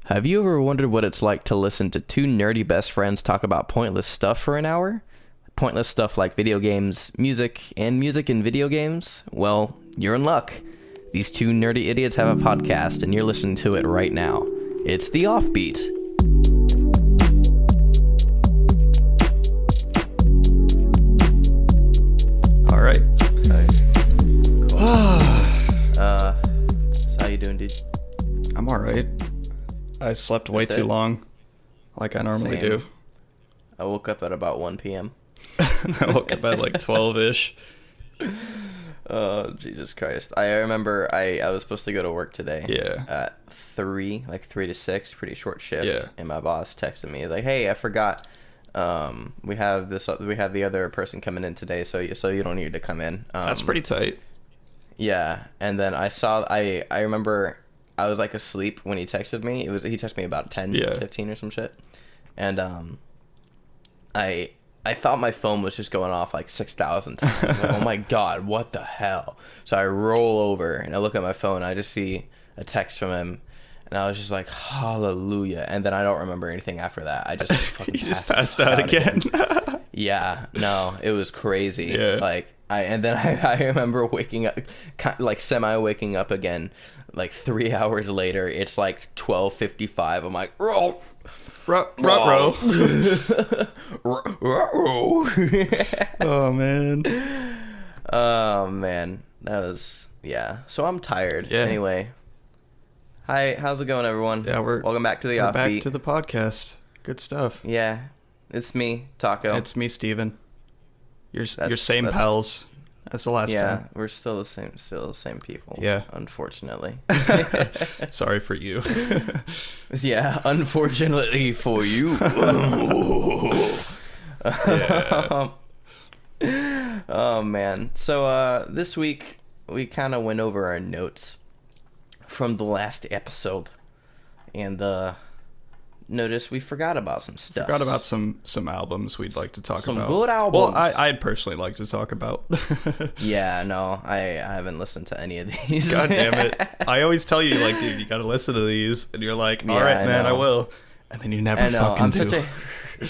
Have you ever wondered what it's like to listen to two nerdy best friends talk about pointless stuff for an hour? Pointless stuff like video games, music and video games? Well, you're in luck. These two nerdy idiots have a podcast and you're listening to it right now. It's the Offbeat. All right. Cool. So how you doing, dude? I'm all right. I slept way That's too it? long, like I normally Same. do. I woke up at about 1 p.m. I woke up at like 12-ish. Oh, Jesus Christ. I remember I was supposed to go to work today. Yeah. At 3 to 6, pretty short shift. Yeah. And my boss texted me, he's like, hey, I forgot. We have the other person coming in today, so you don't need to come in. That's pretty tight. Yeah. And then I remember I was like asleep when he texted me. He texted me about 10, Yeah. 15 or some shit. And I thought my phone was just going off like 6,000 times. Like, oh my God, what the hell? So I roll over and I look at my phone. And I just see a text from him. And I was just like, hallelujah. And then I don't remember anything after that. I just fucking You just passed out again. Yeah, no, it was crazy. Yeah. Like, I remember waking up, like semi-waking up again, like 3 hours later. It's like 12:55. I'm like, roll. Ruh-roh. Oh, man. Oh man, that was, yeah. So I'm tired. Yeah. Anyway, hi, how's it going, everyone? Yeah, welcome back to the we're Offbeat. back to the podcast. Good stuff. Yeah, it's me, Taco. It's me, Steven. Your That's- same that's- pals as the last yeah, time. we're still the same people. Yeah. Unfortunately. Sorry for you. Yeah, unfortunately for you. Yeah. Oh man. So this week we kind of went over our notes from the last episode, and noticed we forgot about some stuff. Forgot about some albums we'd like to talk Some about. good albums. Well, I'd personally like to talk about. Yeah, no, I haven't listened to any of these. God damn it. I always tell you, like, dude, you gotta listen to these. And you're like, all Yeah, right, I man, I know. will. And then you never I know. fucking do.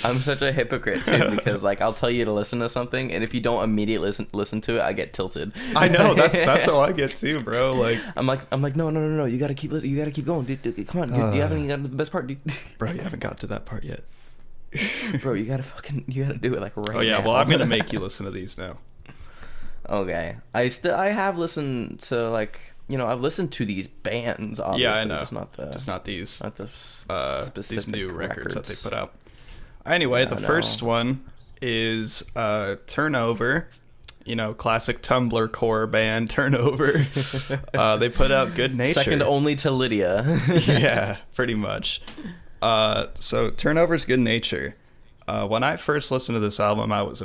I'm such a hypocrite too, because like I'll tell you to listen to something, and if you don't immediately listen to it, I get tilted. I know, that's how I get too, bro. Like, I'm like no, you gotta keep going, dude. Come on, dude, you haven't even gotten to the best part, dude. bro, you haven't got to that part yet. Bro, you gotta do it like right now. Oh yeah, well, I'm gonna make you listen to these now. Okay, I have listened to, like, I've listened to these bands, obviously. Yeah, I know. Just not these specific these new records that they records. put out. Anyway, the No. first one is Turnover. Classic Tumblr core band Turnover. They put out Good Nature. Second only to Lydia. Yeah, pretty much. So Turnover's Good Nature. When I first listened to this album, I was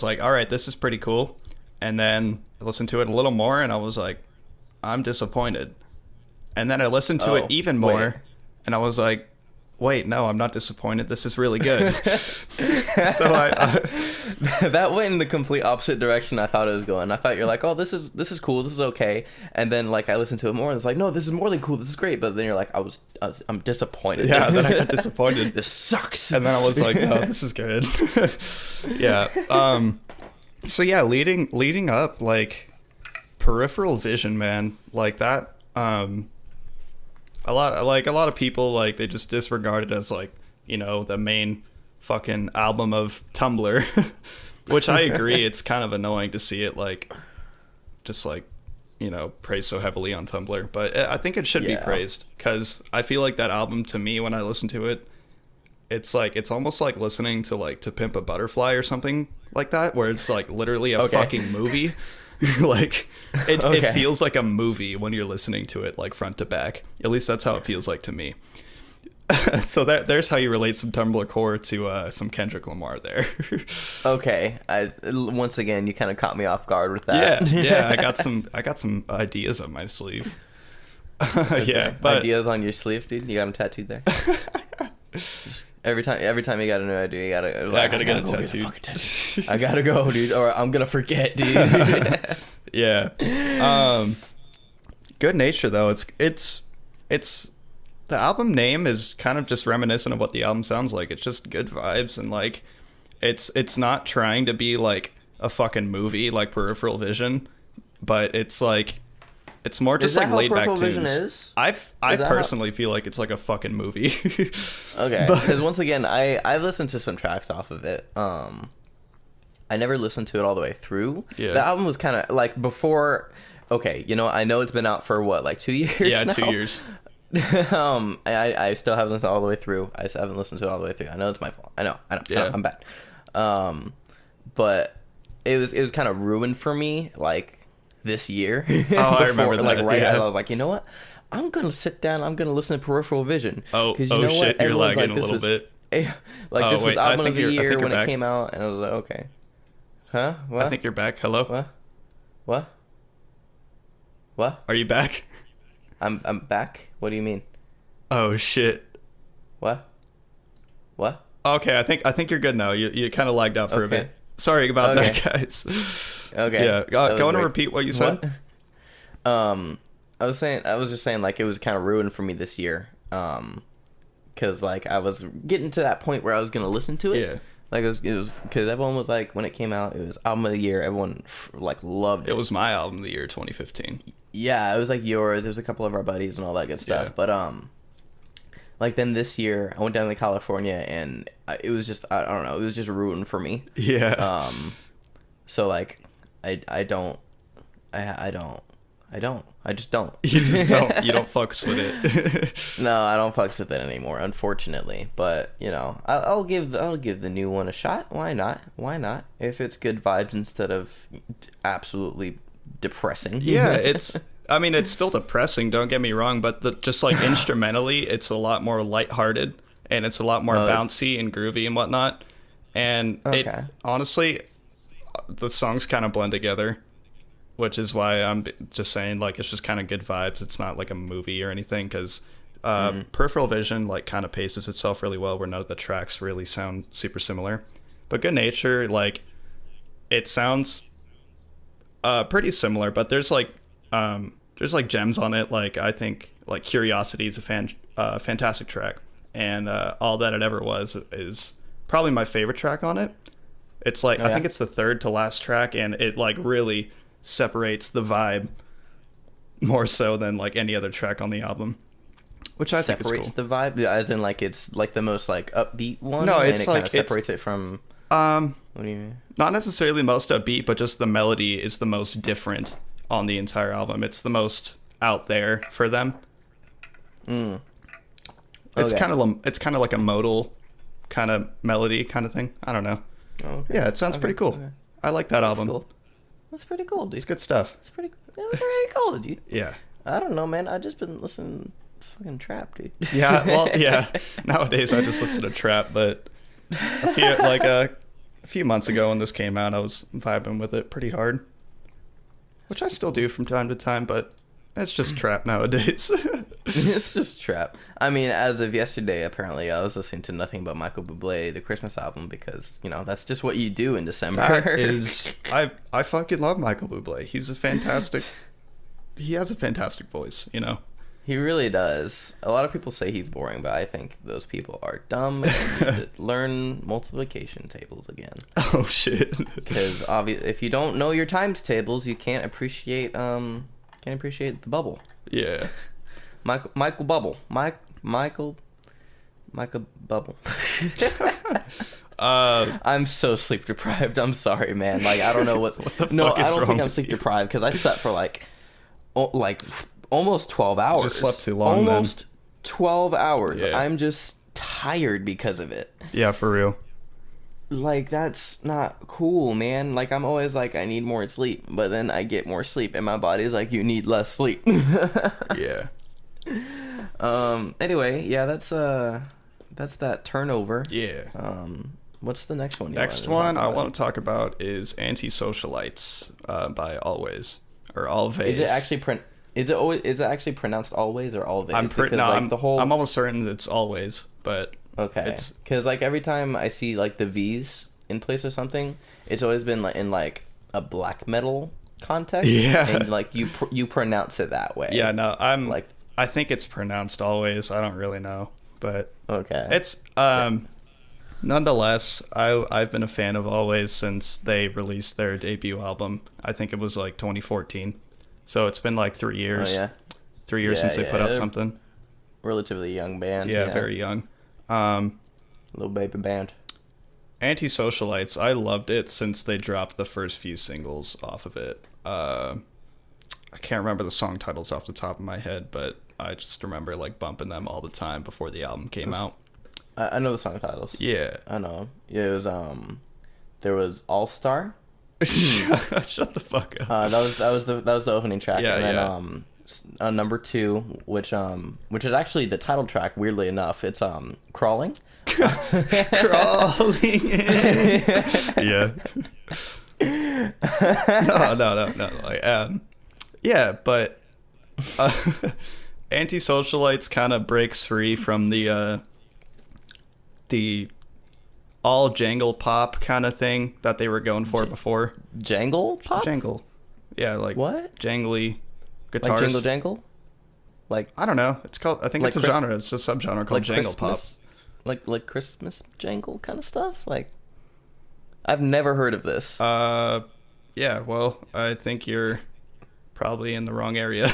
like, all right, this is pretty cool. And then I listened to it a little more and I was like, I'm disappointed. And then I listened to it even more wait. and I was like, wait, no, I'm not disappointed. This is really good. So That went in the complete opposite direction I thought it was going. I thought you're like, oh, this is cool, this is okay, and then like I listened to it more and it's like, no, this is more than cool, this is great. But then you're like, I'm disappointed. yeah, then I got disappointed. This sucks. And then I was like, oh, this is good. Yeah. So yeah, leading up, like, Peripheral Vision, man, like that. A lot of people, like, they just disregard it as, like, the main fucking album of Tumblr, which I agree. It's kind of annoying to see it, like, just like, praised so heavily on Tumblr, but I think it should be praised, because I feel like that album, to me, when I listen to it, it's almost like listening to To Pimp a Butterfly or something like that, where it's like literally a fucking movie. Like it feels like a movie when you're listening to it, like, front to back. At least that's how it feels like to me. So there's how you relate some Tumblr core to some Kendrick Lamar there. Okay, once again, you kind of caught me off guard with that. Yeah, I got some ideas up my sleeve. Yeah, but ideas on your sleeve, dude. You got them tattooed there. Every time you got a new idea, you gotta. I gotta get a go tattoo. fucking tattoo. I gotta go, dude, or I'm gonna forget, dude. Yeah. Good Nature, though, it's the album name is kind of just reminiscent of what the album sounds like. It's just good vibes, and like it's not trying to be like a fucking movie like Peripheral Vision, but it's like it's more just like laid back tunes. I personally feel like it's like a fucking movie. Okay, because once again, I've listened to some tracks off of it. I never listened to it all the way through. Yeah. The album was kind of like before. Okay, you know, I know it's been out for what, like 2 years? Yeah, now? 2 years. I still haven't listened all the way through. I haven't listened to it all the way through. I know it's my fault. I know. Yeah. I'm bad. But it was kind of ruined for me, like this year. Oh, before, I remember that. Like as I was like, you know what? I'm gonna sit down. I'm gonna listen to Peripheral Vision. Oh, you know shit! You're lagging like, a little bit. This was album of the year when it came out, and I was like, okay, huh? What? I think you're back. Hello. What? Are you back? I'm back. What do you mean? Oh shit. What? Okay, I think you're good now. You kind of lagged out for a bit. Sorry about that, guys. Okay. Yeah. Go on and repeat what you said. What? I was just saying like it was kind of ruined for me this year. Cause like I was getting to that point where I was gonna listen to it. Yeah. Like it was because everyone was like, when it came out, it was album of the year. Everyone like loved it. It was my album of the year, 2015. Yeah, it was like yours. It was a couple of our buddies and all that good stuff. Yeah. But like then this year, I went down to California and it was just I don't know. It was just ruined for me. Yeah. So like I just don't. You just don't. You don't fucks with it. No, I don't fucks with it anymore, unfortunately. But you know, I'll give the new one a shot. Why not? If it's good vibes instead of absolutely depressing. Yeah, it's still depressing. Don't get me wrong, but just like instrumentally, it's a lot more lighthearted and it's a lot more bouncy and groovy and whatnot. And it honestly, the songs kind of blend together. Which is why I'm just saying, like, it's just kind of good vibes. It's not like a movie or anything, because Peripheral Vision, like, kind of paces itself really well, where none of the tracks really sound super similar. But Good Nature, like, it sounds pretty similar, but there's gems on it. Like, I think, like, Curiosity is a fantastic track, and All That It Ever Was is probably my favorite track on it. It's like, I think it's the third to last track, and it, like, really separates the vibe more so than like any other track on the album, which I think is cool. Separates the vibe, as in like it's like the most like upbeat one. No, and it's it like kind of separates it from. What do you mean? Not necessarily most upbeat, but just the melody is the most different on the entire album. It's the most out there for them. It's kind of like a modal kind of melody kind of thing. I don't know. Okay. Yeah, it sounds pretty cool. Okay. I like that album. Cool. That's pretty cool, dude. It's good stuff. It's pretty cool, dude. Yeah. I don't know, man. I just been listening to fucking trap, dude. Yeah, well, yeah. Nowadays, I just listen to trap, but a few months ago when this came out, I was vibing with it pretty hard, which I still do from time to time, but it's just trap nowadays. It's just trap. I mean, as of yesterday, apparently, I was listening to nothing but Michael Bublé, the Christmas album, because, you know, that's just what you do in December. That is, I fucking love Michael Bublé. He has a fantastic voice, you know. He really does. A lot of people say he's boring, but I think those people are dumb and need to learn multiplication tables again. Oh, shit. Because if you don't know your times tables, you can't appreciate the bubble. Yeah. Michael Bubble. Michael Bubble. I'm so sleep deprived. I'm sorry, man. Like, I don't know what. What the no, fuck is I don't wrong think I'm with sleep you? deprived because I slept for like almost 12 hours. You just slept too long. Almost 12 hours. Yeah. I'm just tired because of it. Yeah, for real. Like, that's not cool, man. Like, I'm always like, I need more sleep, but then I get more sleep, and my body's like, you need less sleep. Yeah. Anyway, yeah, that's that turnover. Yeah. What's the next one? Next one I want to talk about is Antisocialites by Always or Always. Is it actually pronounced Always or Always? I'm almost certain it's Always, but okay. Because like every time I see like the V's in place or something, it's always been like in like a black metal context. Yeah. And like you pronounce it that way. Yeah. No, I I think it's pronounced Always. I don't really know, but Okay. it's nonetheless, I've been a fan of Always since they released their debut album. I think it was like 2014. So it's been like 3 years. Oh yeah. 3 years since they put out they're something. Relatively young band. Yeah, very young. Little baby band. Anti-Socialites, I loved it since they dropped the first few singles off of it. I can't remember the song titles off the top of my head, but I just remember like bumping them all the time before the album came out. I know the song titles. Yeah. I know. Yeah, it was there was All Star. Shut the fuck up. That was the opening track. Yeah, and then number 2, which is actually the title track. Weirdly enough, it's Crawling. Crawling in. Yeah. No. Like, yeah, but Anti-Socialites kind of breaks free from the all jangle pop kind of thing that they were going for before. Jangle pop? Jangle. Yeah, like What? Jangly guitars. Like jangle? Like I don't know. It's called. I think Like it's a genre. It's a subgenre called jangle pop. Christmas, like Christmas jangle kind of stuff. Like I've never heard of this. Yeah. Well, I think you're probably in the wrong area.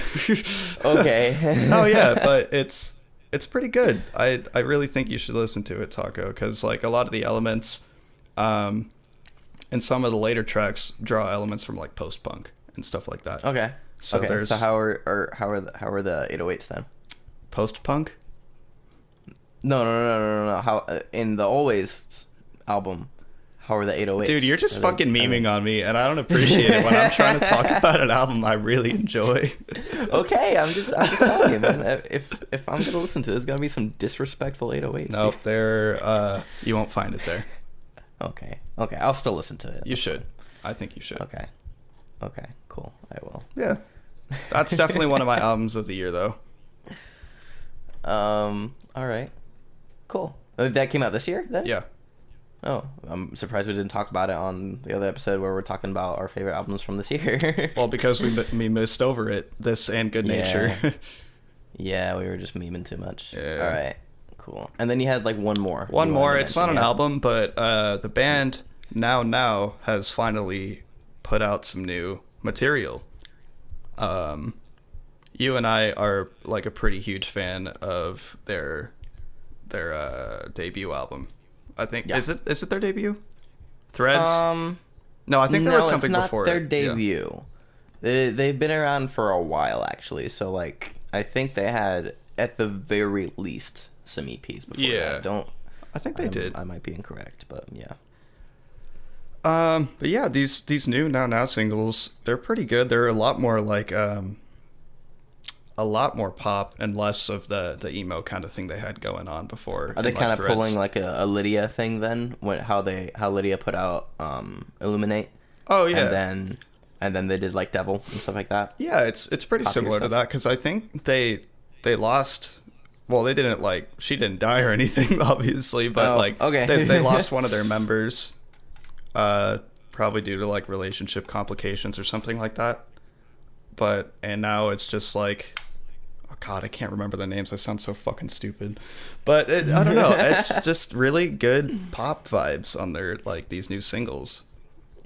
Okay. Oh yeah, but it's pretty good. I really think you should listen to it, Taco, because like a lot of the elements, and some of the later tracks draw elements from like post punk and stuff like that. Okay. So okay. there's So how are the 808s then? post punk. No. How in the Always album? How are the 808s? Dude, you're just fucking memeing on me, and I don't appreciate it when I'm trying to talk about an album I really enjoy. Okay, I'm just telling you, man. If I'm gonna listen to it, there's gonna be some disrespectful 808s. Nope, dude. there. You won't find it there. Okay, I'll still listen to it. You should. I think you should. Okay, cool. I will. Yeah, that's definitely one of my albums of the year, though. All right. Cool. That came out this year, then? Yeah. Oh, I'm surprised we didn't talk about it on the other episode where we're talking about our favorite albums from this year. Well, because we missed over it. This and Good Nature. Yeah, we were just memeing too much. Yeah. All right. Cool. And then you had like one more. One you more. wanted to It's not an mention, yeah? album, but the band Now has finally put out some new material. You and I are like a pretty huge fan of their debut album. I think Yeah. is it their debut? Threads? No, I think there no, was something it's not before their it. Yeah. debut. They've been around for a while actually. So like I think they had at the very least some EPs before. Yeah. that. I think they did. I might be incorrect, but yeah. But yeah, these new Now singles, they're pretty good. They're a lot more like a lot more pop and less of the emo kind of thing they had going on before. Are they in, kind of Threads. pulling like a Lydia thing then? How Lydia put out Illuminate? Oh yeah. And then they did like Devil and stuff like that. Yeah, it's pretty Popular similar to stuff. that because I think they lost. Well, they didn't like she didn't die or anything, obviously, but Oh, like okay. they lost one of their members, probably due to like relationship complications or something like that. And now it's just like, oh god, I can't remember the names. I sound so fucking stupid, but I don't know. It's just really good pop vibes on their like these new singles.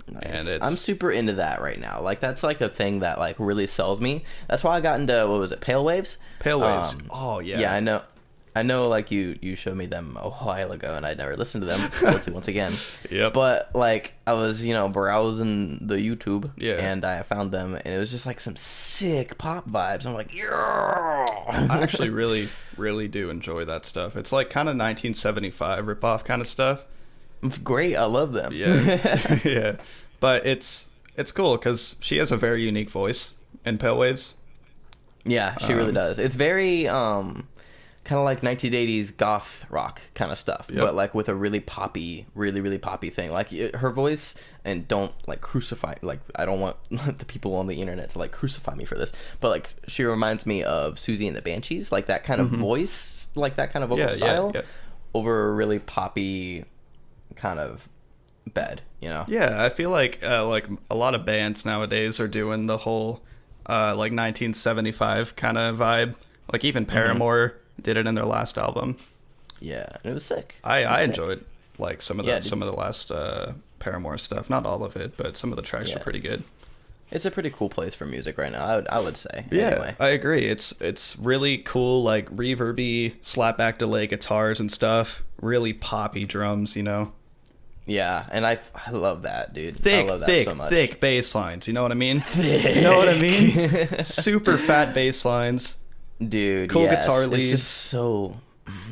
Nice. And it's I'm super into that right now. Like that's like a thing that like really sells me. That's why I got into what was it, Pale Waves? Pale Waves. Oh yeah. Yeah, I know. Like you showed me them a while ago, and I'd never listened to them. once again. Yep. But like I was browsing the YouTube, Yeah. and I found them, and it was just like some sick pop vibes. I'm like, I actually really do enjoy that stuff. It's like kind of 1975 ripoff kind of stuff. It's great. I love them. Yeah. Yeah. But it's cool because she has a very unique voice in Pale Waves. Yeah, she really does. It's very kind of like 1980s goth rock kind of stuff, Yep. but like with a really poppy thing. Like her voice, and don't like crucify. Like I don't want the people on the internet to like crucify me for this, but like she reminds me of Susie and the Banshees, like that kind of voice, like that kind of vocal style, over a really poppy kind of bed. Yeah, I feel like a lot of bands nowadays are doing the whole like 1975 kind of vibe. Like even Paramore did it in their last album. Yeah, and it was sick. I enjoyed like some of the Yeah, some of the last Paramore stuff. Not all of it, but some of the tracks are pretty good. It's a pretty cool place for music right now. I would say. Yeah, Anyway. I agree. It's really cool, like reverby, slapback delay guitars and stuff. Really poppy drums, you know. Yeah, and I love that, dude. Thick, I love that thick, so much. thick bass lines. You know what I mean? Thick. You know what I mean? Super fat bass lines. Dude, Cool yes. guitar leads. It's just so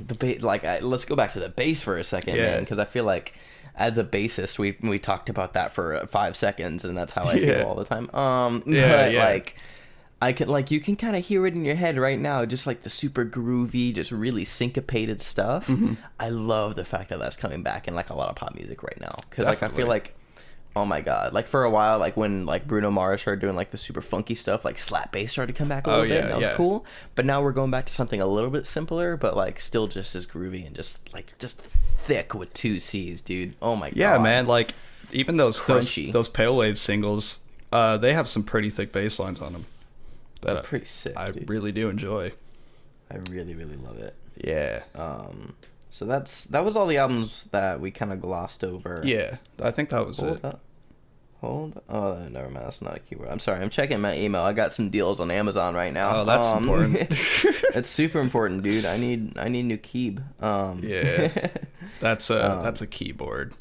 the bass. Like, let's go back to the bass for a second, man, because I feel like as a bassist, we talked about that for 5 seconds, and that's how I feel all the time. Like, I can you can kind of hear it in your head right now, just like the super groovy, just really syncopated stuff. Mm-hmm. I love the fact that that's coming back in like a lot of pop music right now, because like I feel like, oh my god, like for a while, like when like Bruno Mars started doing like the super funky stuff, like slap bass started to come back a little bit, and that was cool. But now we're going back to something a little bit simpler, but like still just as groovy and just thick with 2 C's, dude. Oh my god. Yeah, man. Like even those Crunchy. those Pale Wave singles, they have some pretty thick bass lines on them. They're pretty sick. I dude. really do enjoy. I really love it. Yeah. So that was all the albums that we kind of glossed over. Yeah, I think that was it. Hold. Oh, never mind. That's not a keyword. I'm sorry. I'm checking my email. I got some deals on Amazon right now. Oh, that's important. It's super important, dude. I need new keyb. Yeah, that's a keyboard.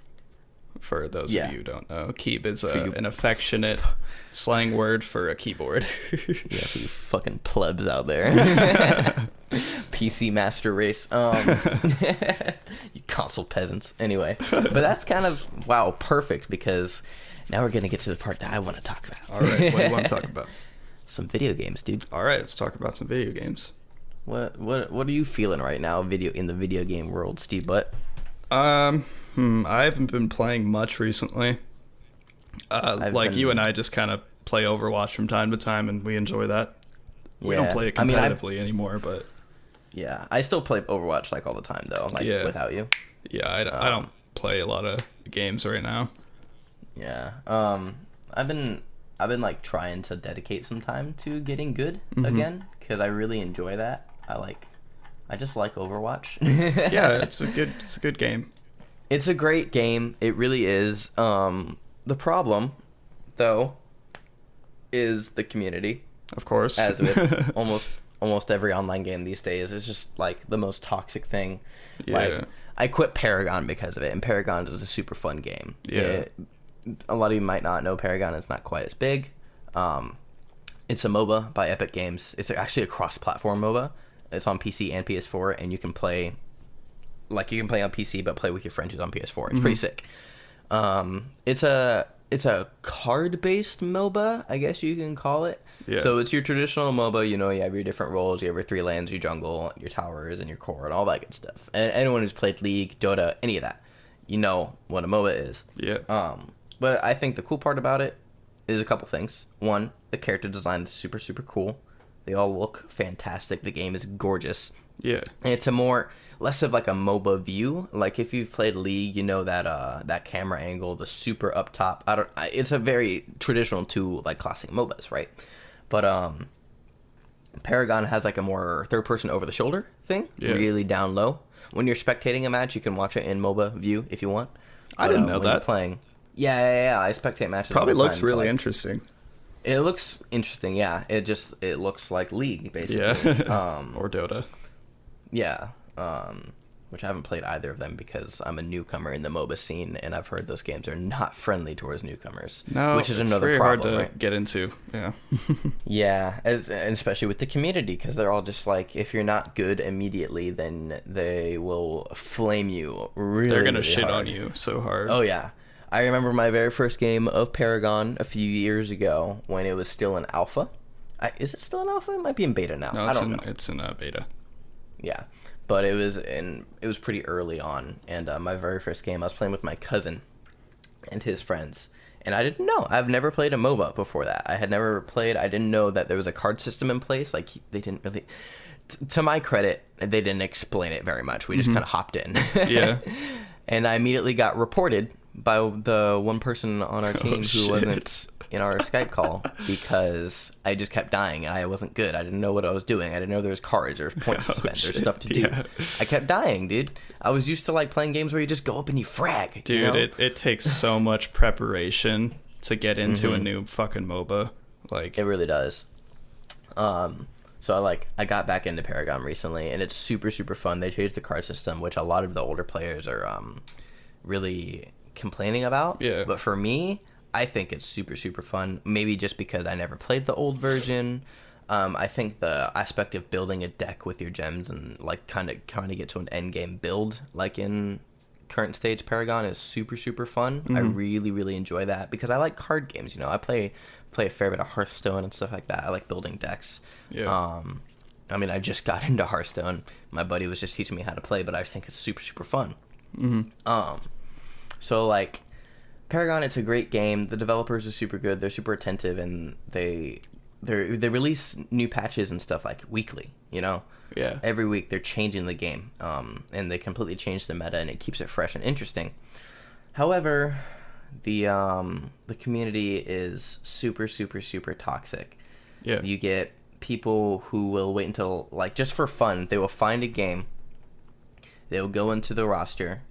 For those of you who don't know, keyb is an affectionate slang word for a keyboard. Yeah, for you fucking plebs out there. PC master race. You console peasants. Anyway, but that's kind of perfect, because now we're gonna get to the part that I want to talk about. All right, what do you want to talk about? Some video games, dude. All right, let's talk about some video games. What are you feeling right now, in the video game world, Steve Butt? I haven't been playing much recently. You and I just kind of play Overwatch from time to time, and we enjoy that. We don't play it competitively anymore, but yeah, I still play Overwatch like all the time though, without you. Yeah, I don't play a lot of games right now. Yeah, I've been like trying to dedicate some time to getting good again, because I really enjoy that. I just like Overwatch. Yeah, it's a good game. It's a great game. It really is. The problem, though, is the community. Of course. As with almost every online game these days, it's just like the most toxic thing. Yeah. Like, I quit Paragon because of it, and Paragon is a super fun game. Yeah. A lot of you might not know Paragon is not quite as big. It's a MOBA by Epic Games. It's actually a cross-platform MOBA. It's on PC and PS4, and you can play on PC but play with your friend who's on PS4. It's pretty sick. It's a card-based MOBA, I guess you can call it. Yeah. So it's your traditional MOBA, you have your different roles, you have your 3 lanes, your jungle, your towers, and your core, and all that good stuff. And anyone who's played League, Dota, any of that, you know what a MOBA is. Yeah. But I think the cool part about it is a couple things. One, the character design is super, super cool. They all look fantastic. The game is gorgeous. Yeah. And it's less of like a MOBA view. Like if you've played League, you know that camera angle, the super up top. It's a very traditional to like classic MOBAs, right? But Paragon has like a more third person over the shoulder thing, really down low. When you're spectating a match, you can watch it in MOBA view if you want. I didn't know that. Playing, yeah. I spectate matches. Probably looks really interesting. It looks interesting, yeah. It looks like League, basically. Yeah. Or Dota. Yeah. Which I haven't played either of them because I'm a newcomer in the MOBA scene, and I've heard those games are not friendly towards newcomers. No, which is it's another very problem, hard to get into. Yeah. Yeah, and especially with the community, because they're all just like, if you're not good immediately, then they will flame you really. They're gonna shit hard on you so hard. Oh yeah. I remember my very first game of Paragon a few years ago when it was still in alpha. Is it still in alpha? It might be in beta now. No, I don't know. It's in beta. Yeah, but it was pretty early on, and my very first game I was playing with my cousin and his friends, and I didn't know. I've never played a MOBA before that. I didn't know that there was a card system in place. Like they didn't really. To my credit, they didn't explain it very much. We just kind of hopped in. Yeah. And I immediately got reported by the one person on our team who shit. wasn't in our Skype call because I just kept dying and I wasn't good. I didn't know what I was doing. I didn't know there was cards, there was points to spend, there's stuff to do. Yeah. I kept dying, dude. I was used to like playing games where you just go up and you frag. Dude, you know? it takes so much preparation to get into a new fucking MOBA. Like It really does. So I got back into Paragon recently, and it's super, super fun. They changed the card system, which a lot of the older players are really complaining about. Yeah. But for me, I think it's super, super fun. Maybe just because I never played the old version. I think the aspect of building a deck with your gems and like kind of trying to get to an end game build, like in current stage Paragon, is super, super fun. I really, really enjoy that because I like card games. You know, I play a fair bit of Hearthstone and stuff like that. I like building decks. Yeah. I mean, I just got into Hearthstone. My buddy was just teaching me how to play, but I think it's super, super fun. So like Paragon, it's a great game. The developers are super good. They're super attentive, and they release new patches and stuff like weekly. You know, Yeah. every week they're changing the game, and they completely change the meta, and it keeps it fresh and interesting. However, the community is super, super, super toxic. Yeah. You get people who will wait until, like, just for fun, they will find a game, they will go into the roster,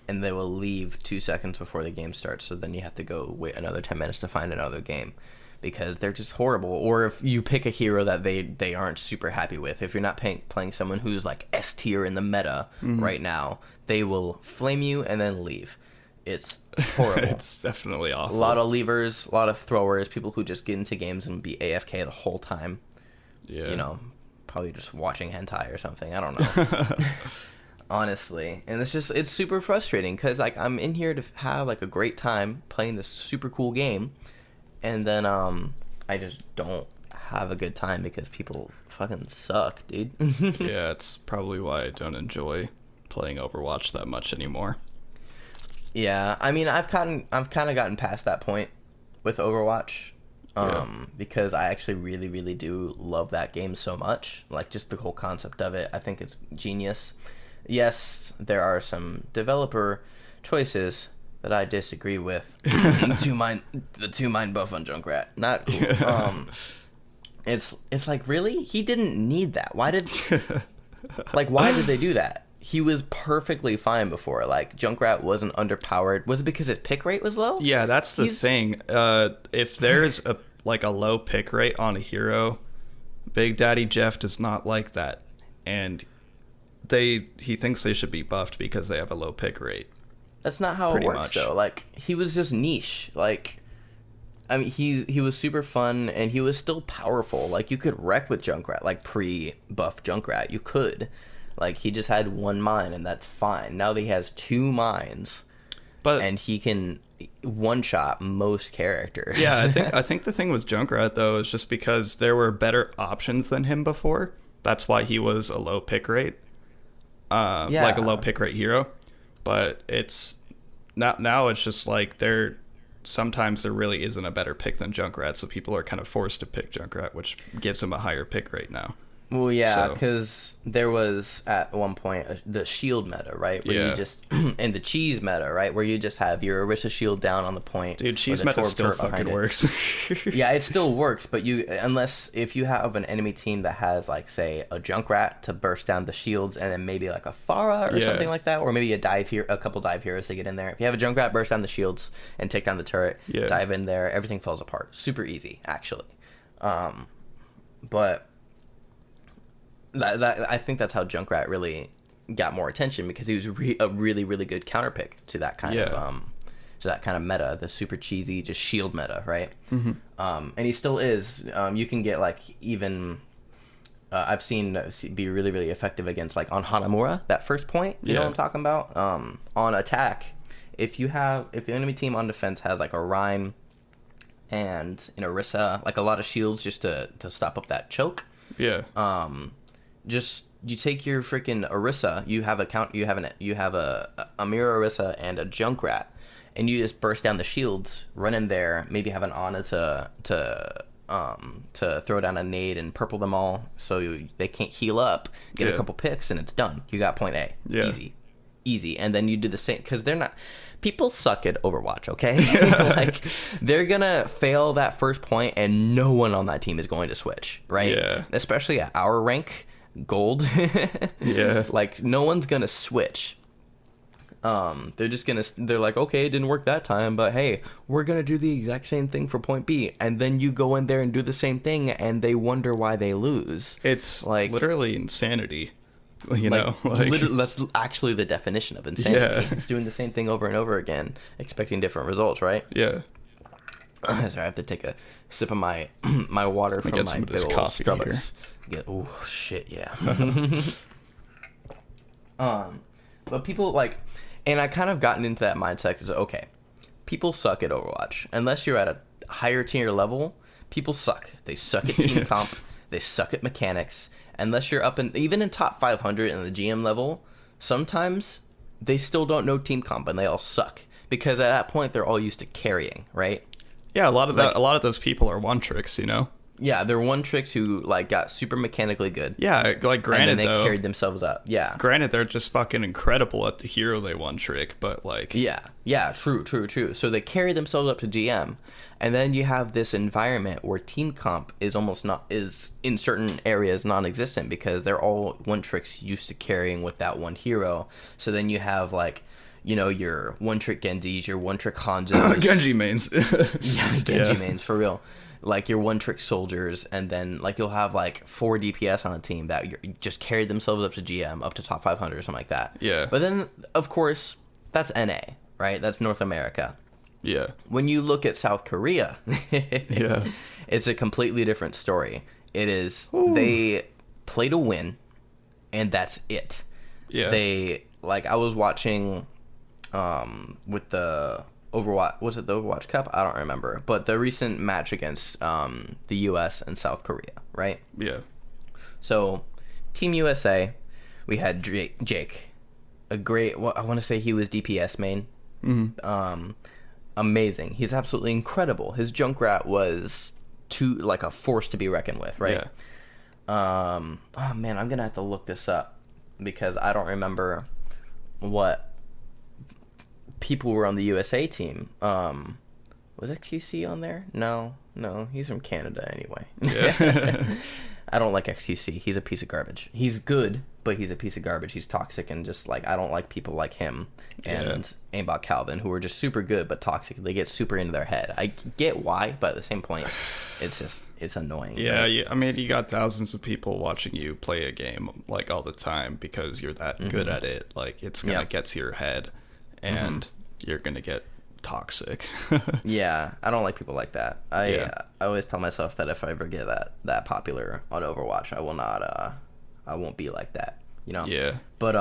and they will leave 2 seconds before the game starts, so then you have to go wait another 10 minutes to find another game because they're just horrible. Or if you pick a hero that they aren't super happy with, if you're not playing someone who's like S tier in the meta right now, they will flame you and then leave. It's horrible. It's definitely awful. A lot of leavers, a lot of throwers, people who just get into games and be AFK the whole time. Yeah. You know, probably just watching hentai or something. I don't know. Honestly. And it's super frustrating because like I'm in here to have like a great time playing this super cool game, and then I just don't have a good time because people fucking suck, dude. Yeah, it's probably why I don't enjoy playing Overwatch that much anymore. Yeah, I mean, I've kind of gotten past that point with Overwatch, because I actually really, really do love that game so much. Like, just the whole concept of it, I think it's genius. Yes, there are some developer choices that I disagree with. the two mind buff on Junkrat, not cool. Yeah. It's like, really? He didn't need that. Why did they do that? He was perfectly fine before. Like, Junkrat wasn't underpowered. Was it because his pick rate was low? Yeah, that's the thing. If there's a low pick rate on a hero, Big Daddy Jeff does not like that, and he thinks they should be buffed because they have a low pick rate. That's not how it works, though. Like, he was just niche. Like, I mean, he was super fun, and he was still powerful. Like, you could wreck with Junkrat, like pre-buff Junkrat. You could. Like, he just had one mine, and that's fine. Now that he has 2 mines, and he can one-shot most characters. Yeah, I think the thing with Junkrat, though, is just because there were better options than him before. That's why he was a low pick rate. Like a low pick rate hero. But it's now it's just like sometimes there really isn't a better pick than Junkrat, so people are kind of forced to pick Junkrat, which gives him a higher pick rate now. Well, yeah, because there was at one point the shield meta, right? Where you just and the cheese meta, right? Where you just have your Orisa shield down on the point. Dude, cheese meta still fucking works. Yeah, it still works, but unless if you have an enemy team that has like, say, a Junkrat to burst down the shields, and then maybe like a Pharah or something like that, or maybe a couple dive heroes to get in there. If you have a Junkrat, burst down the shields and take down the turret, dive in there, everything falls apart. Super easy, actually. But I think that's how Junkrat really got more attention, because he was a really, really good counter pick to that kind of meta, the super cheesy just shield meta, right? Mm-hmm. And he still is. You can get like even I've seen be really, really effective against like on Hanamura, that first point. You know what I'm talking about? On attack, if the enemy team on defense has like a Rhyme and an Orisa, like a lot of shields just to stop up that choke. Yeah. Just you take your freaking Orisa, you have a Mirror Orisa and a Junkrat, and you just burst down the shields, run in there, maybe have an Ana to throw down a nade and purple them all so they can't heal up, get a couple picks, and it's done. You got point A. easy. And then you do the same, because they're not, people suck at Overwatch, okay? Like, they're gonna fail that first point and no one on that team is going to switch, right? Yeah. Especially at our rank, gold. Yeah. Like, no one's gonna switch. They're like, okay, it didn't work that time, but hey, we're gonna do the exact same thing for point B. And then you go in there and do the same thing and they wonder why they lose. It's like literally insanity. You like, know, like that's actually the definition of insanity. Yeah. It's doing the same thing over and over again, expecting different results, right? yeah. Sorry, I have to take a sip of my my water from get my some of big this old coffee Starbucks. Oh shit, yeah. But people like, and I kind of gotten into that mindset because okay, people suck at Overwatch unless you're at a higher tier level. People suck. They suck at team comp. They suck at mechanics. Unless you're up in even in top 500 in the GM level, sometimes they still don't know team comp and they all suck because at that point they're all used to carrying, right? Yeah, a lot of Like- a lot of those people are one tricks, you know. Yeah, they're one tricks who like got super mechanically good. Yeah, like And granted then they though, carried themselves up. Yeah. granted they're just fucking incredible at the hero they one trick, but like Yeah, true. So they carry themselves up to GM, and then you have this environment where team comp is in certain areas non-existent because they're all one tricks used to carrying with that one hero. So then you have like, you know, your one trick Genjis, your one trick Hanzos, Genji mains. Genji Yeah. mains for real. Like your one trick soldiers, and then like you'll have like 4 DPS on a team that just carried themselves up to GM, up to top 500 or something like that. Yeah. But then, of course, that's NA, right? That's North America. Yeah. When you look at South Korea, Yeah. it's a completely different story. It is they play to win, and that's it. Yeah. They like I was watching with the Overwatch, was it the Overwatch Cup? I don't remember, but the recent match against the US and South Korea, right? Yeah. So Team USA, we had Jake, a great, well, I want to say he was DPS main. Amazing. He's absolutely incredible. His Junkrat was like a force to be reckoned with, right? Yeah. Oh man, I'm gonna have to look this up because I don't remember what people were on the USA team. Was XQC on there? No, he's from Canada anyway. Yeah. I don't like XQC. He's a piece of garbage. He's good, but he's a piece of garbage. He's toxic and just like I don't like people like him and Aimbot Calvin who are just super good but toxic. They get super into their head. I get why, but at the same point, it's annoying. Yeah, right? yeah, I mean, you got thousands of people watching you play a game like all the time because you're that good at it. Like it's gonna get to your head, and you're gonna get toxic. Yeah, I don't like people like that. Yeah. I always tell myself that if I ever get that popular on Overwatch, I will not. I won't be like that. You know. Yeah. But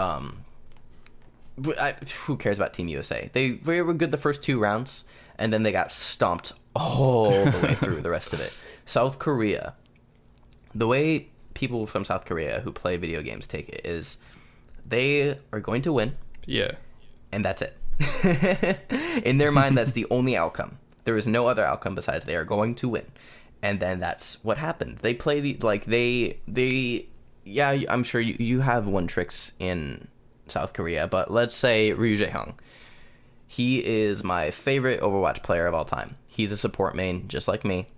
who cares about Team USA? They were good the first 2 rounds, and then they got stomped all the way through the rest of it. South Korea. The way people from South Korea who play video games take it is, they are going to win, Yeah. and that's it. In their mind, that's the only outcome. There is no other outcome besides they are going to win, and then that's what happened. They play yeah, I'm sure you have one tricks in South Korea, but let's say Ryu Jae-hyung. He is my favorite Overwatch player of all time. He's a support main, just like me,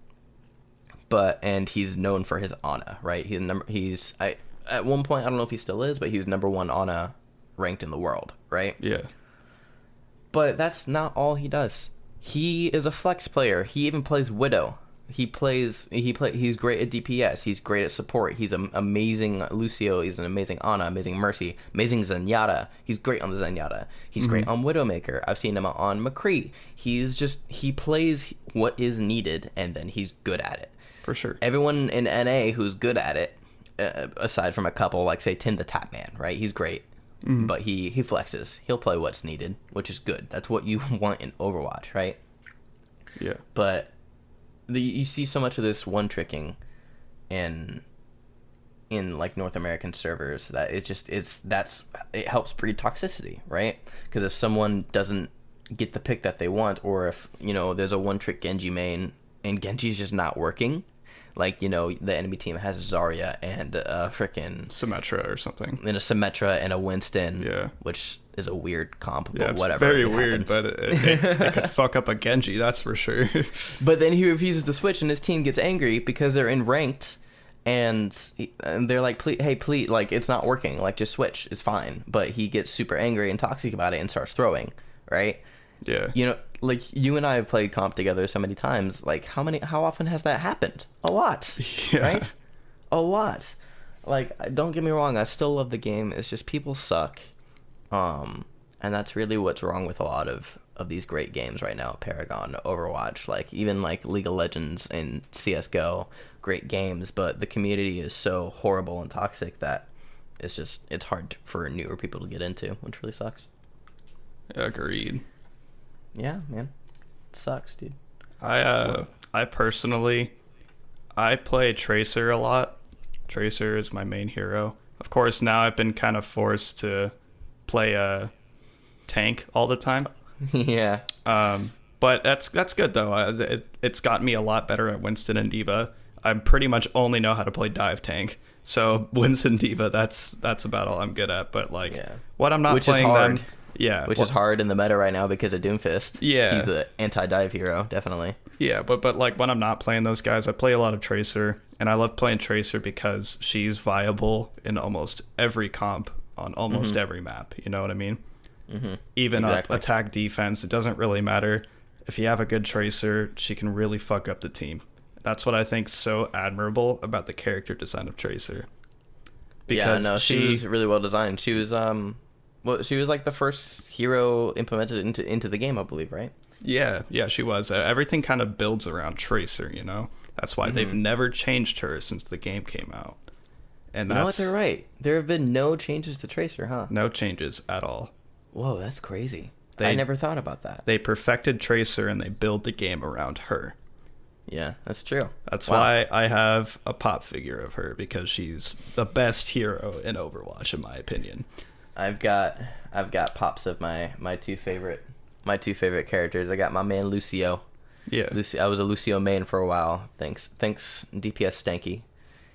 and he's known for his Ana, right? At one point, I don't know if he still is, but he was number 1 Ana ranked in the world, right? Yeah. But that's not all he does. He is a flex player. He even plays Widow. He's great at DPS. He's great at support. He's an amazing Lucio. He's an amazing Ana, amazing Mercy, amazing Zenyatta. He's great on the Zenyatta. He's great on Widowmaker. I've seen him on McCree. He plays what is needed, and then he's good at it. For sure. Everyone in NA who's good at it, aside from a couple, like say Tin the Tapman, right? He's great. But he flexes. He'll play what's needed, which is good. That's what you want in Overwatch, right? Yeah. But you see so much of this one tricking in like North American servers that it helps breed toxicity, right? Because if someone doesn't get the pick that they want, or if, you know, there's a one trick Genji main and Genji's just not working, Like, the enemy team has Zarya and freaking Symmetra or something. and a Symmetra and a Winston. Yeah. Which is a weird comp, but Yeah, it's whatever. very it weird, happens. but it could fuck up a Genji, that's for sure. But then he refuses to switch, and his team gets angry because they're in ranked, and they're like, please, like, it's not working. Like, just switch. It's fine. But he gets super angry and toxic about it and starts throwing, right? Yeah. Like, you and I have played comp together so many times. Like, how often has that happened? A lot, Yeah. right? A lot. Like, don't get me wrong, I still love the game. It's just people suck. And that's really what's wrong with a lot of these great games right now. Paragon, Overwatch, like, even like League of Legends and CSGO, great games, but the community is so horrible and toxic that it's hard for newer people to get into, which really sucks. Agreed. Yeah, man. It sucks, dude. I personally, I play Tracer a lot. Tracer is my main hero. Of course, now I've been kind of forced to play a tank all the time. Yeah. But that's good though. It's gotten me a lot better at Winston and Diva. I pretty much only know how to play dive tank. So Winston Diva, that's about all I'm good at. But like, Yeah. what I'm not Which is playing hard. them. Yeah, Which is hard in the meta right now because of Doomfist. Yeah. He's an anti-dive hero, definitely. Yeah, but like when I'm not playing those guys, I play a lot of Tracer, and I love playing Tracer because she's viable in almost every comp on almost every map. You know what I mean? Mm-hmm. Even Exactly. attack, defense, it doesn't really matter. If you have a good Tracer, she can really fuck up the team. That's what I think's so admirable about the character design of Tracer. Because yeah, no, she was really well designed. She was she was like the first hero implemented into the game, I believe, right? Yeah, she was. Everything kind of builds around Tracer, That's why they've never changed her since the game came out. And you know what? They're right. There have been no changes to Tracer, huh? No changes at all. Whoa, that's crazy. I never thought about that. They perfected Tracer and they build the game around her. Yeah, that's true. That's why I have a pop figure of her, because she's the best hero in Overwatch, in my opinion. I've got pops of my two favorite characters. I got my man Lucio. Yeah. I was a Lucio main for a while. Thanks DPS Stanky.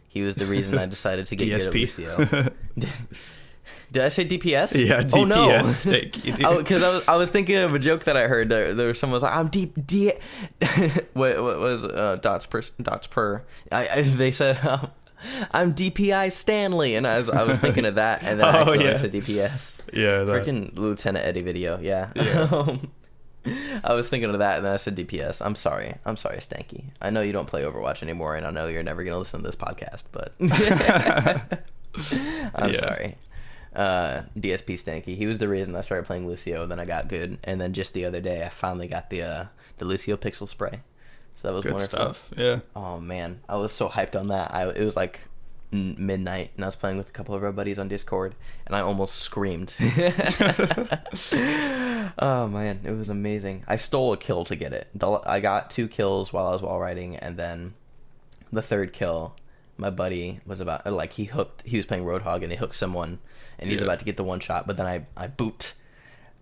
He was the reason I decided to get good at Lucio. Did I say DPS? Yeah, DPS. Oh no, Stanky. Because I was thinking of a joke that I heard. There was someone was like, "I'm D." What was dots per? They said. I'm DPI Stanley, and I was thinking of that, and then I said DPS. Yeah, freaking Lieutenant Eddie video. Yeah. I was thinking of that, and then I said DPS. I'm sorry, Stanky. I know you don't play Overwatch anymore, and I know you're never gonna listen to this podcast, but I'm sorry. DSP Stanky. He was the reason I started playing Lucio. Then I got good, and then just the other day, I finally got the Lucio Pixel Spray. So that was good wonderful stuff. Yeah. Oh man, I was so hyped on that. It was like midnight, and I was playing with a couple of our buddies on Discord, and I almost screamed. Oh man, it was amazing. I stole a kill to get it. I got 2 kills while I was wall riding, and then the third kill, my buddy was about he was playing Roadhog, and he hooked someone, and he was about to get the one shot, but then I booped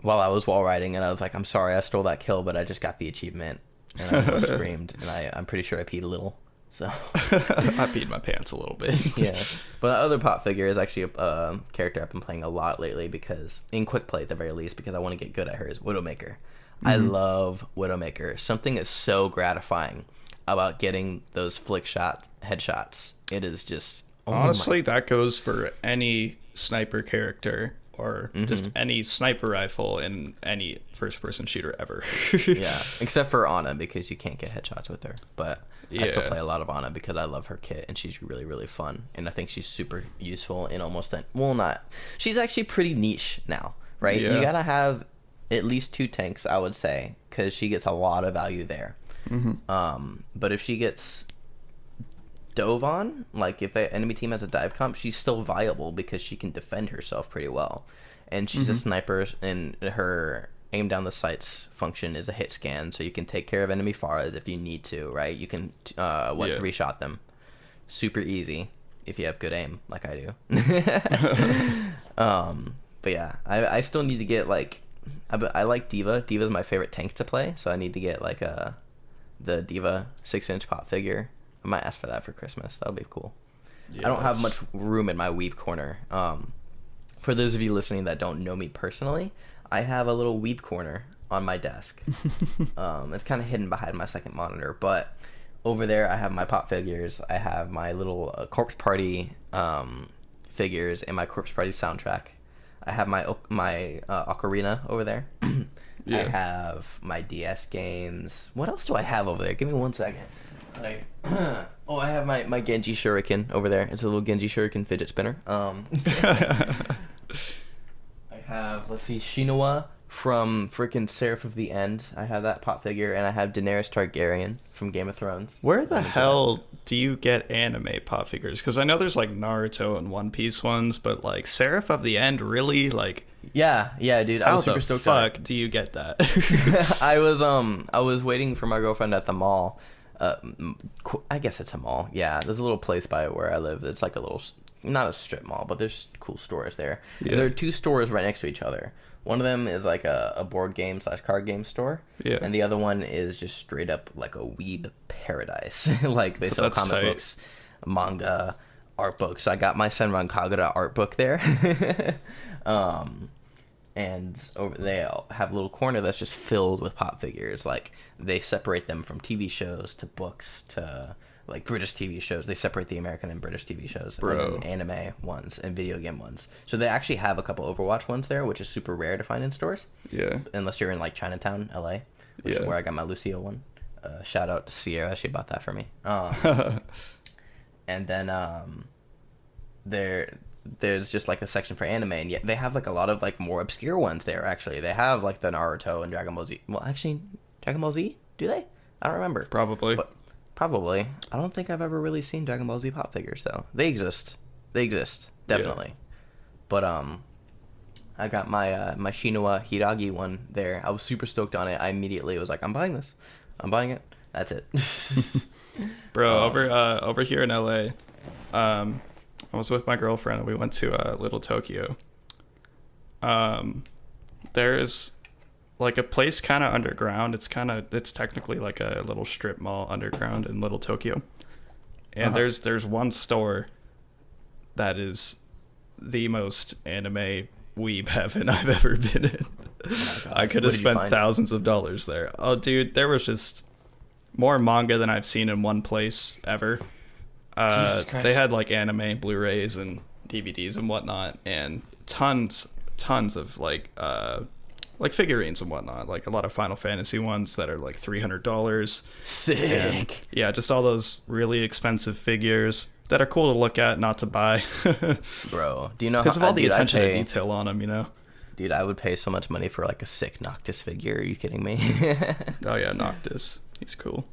while I was wall riding, and I was like, I'm sorry, I stole that kill, but I just got the achievement. And I almost screamed, and I'm pretty sure I peed a little. So I peed my pants a little bit. Yeah, but the other pop figure is actually a character I've been playing a lot lately, because in quick play at the very least, because I want to get good at her, is Widowmaker. I love Widowmaker. Something is so gratifying about getting those flick shot headshots. It is just honestly, that goes for any sniper character. Or just any sniper rifle in any first-person shooter ever. Yeah, except for Ana, because you can't get headshots with her. But I still play a lot of Ana because I love her kit, and she's really, really fun. And I think she's super useful in almost she's actually pretty niche now, right? Yeah. You gotta have at least 2 tanks, I would say, because she gets a lot of value there. But if she gets dove on, like if an enemy team has a dive comp, she's still viable because she can defend herself pretty well, and she's a sniper, and her aim down the sights function is a hit scan, so you can take care of enemy Pharahs if you need to, right? You can 3-shot them super easy if you have good aim, like I do. But yeah, I still need to get I like Diva's my favorite tank to play, so I need to get the Diva 6-inch pop figure. I might ask for that for Christmas. That'll be cool. Yeah, I don't have much room in my weeb corner. For those of you listening that don't know me personally, I have a little weeb corner on my desk. It's kind of hidden behind my second monitor, but over there I have my pop figures. I have my little Corpse Party figures and my Corpse Party soundtrack. I have my ocarina over there. Yeah. I have my DS games. What else do I have over there? Give me 1 second. I have my Genji Shuriken over there. It's a little Genji Shuriken fidget spinner. I have, let's see, Shinoa from freaking Seraph of the End. I have that pop figure, and I have Daenerys Targaryen from Game of Thrones. Where the hell do you get anime pop figures? Because I know there's like Naruto and One Piece ones, but like Seraph of the End, really? Like, yeah, dude. I was super stoked. How the fuck do you get that? I was waiting for my girlfriend at the mall. I guess it's a mall. Yeah, there's a little place by where I live. It's like a little, not a strip mall, but there's cool stores there. Yeah. And there are two stores right next to each other. One of them is like a board game / card game store. Yeah. And the other one is just straight up like a weeb paradise. Like they sell comic books, manga, art books. I got my Senran Kagura art book there. And over they have a little corner that's just filled with pop figures. Like they separate them from TV shows to books to like British TV shows. They separate the American and British TV shows, and anime ones and video game ones. So they actually have a couple Overwatch ones there, which is super rare to find in stores. Yeah. Unless you're in like Chinatown, LA, which is where I got my Lucio one. Shout out to Sierra, she bought that for me. And then there's just like a section for anime, and yet they have like a lot of like more obscure ones there. Actually, they have like the Naruto and Dragon Ball Z. Well, actually, Dragon Ball Z, do they? I don't remember. Probably. I don't think I've ever really seen Dragon Ball Z pop figures though. They exist definitely. Yeah. But I got my my Shinoa Hiragi one there. I was super stoked on it. I immediately was like, I'm buying this. I'm buying it. That's it. Bro, over here in LA, I was with my girlfriend and we went to Little Tokyo. There's like a place kind of underground. It's technically like a little strip mall underground in Little Tokyo. And there's one store that is the most anime weeb heaven I've ever been in. Oh I could have spent thousands of dollars there. Oh, dude, there was just more manga than I've seen in one place ever. They had like anime Blu-rays and DVDs and whatnot, and tons of like figurines and whatnot, like a lot of Final Fantasy ones that are like $300. Sick. And, yeah, just all those really expensive figures that are cool to look at, not to buy. Bro, do you know because of all the attention to detail on them, you know? Dude, I would pay so much money for like a sick Noctis figure. Are you kidding me? Oh yeah, Noctis. He's cool.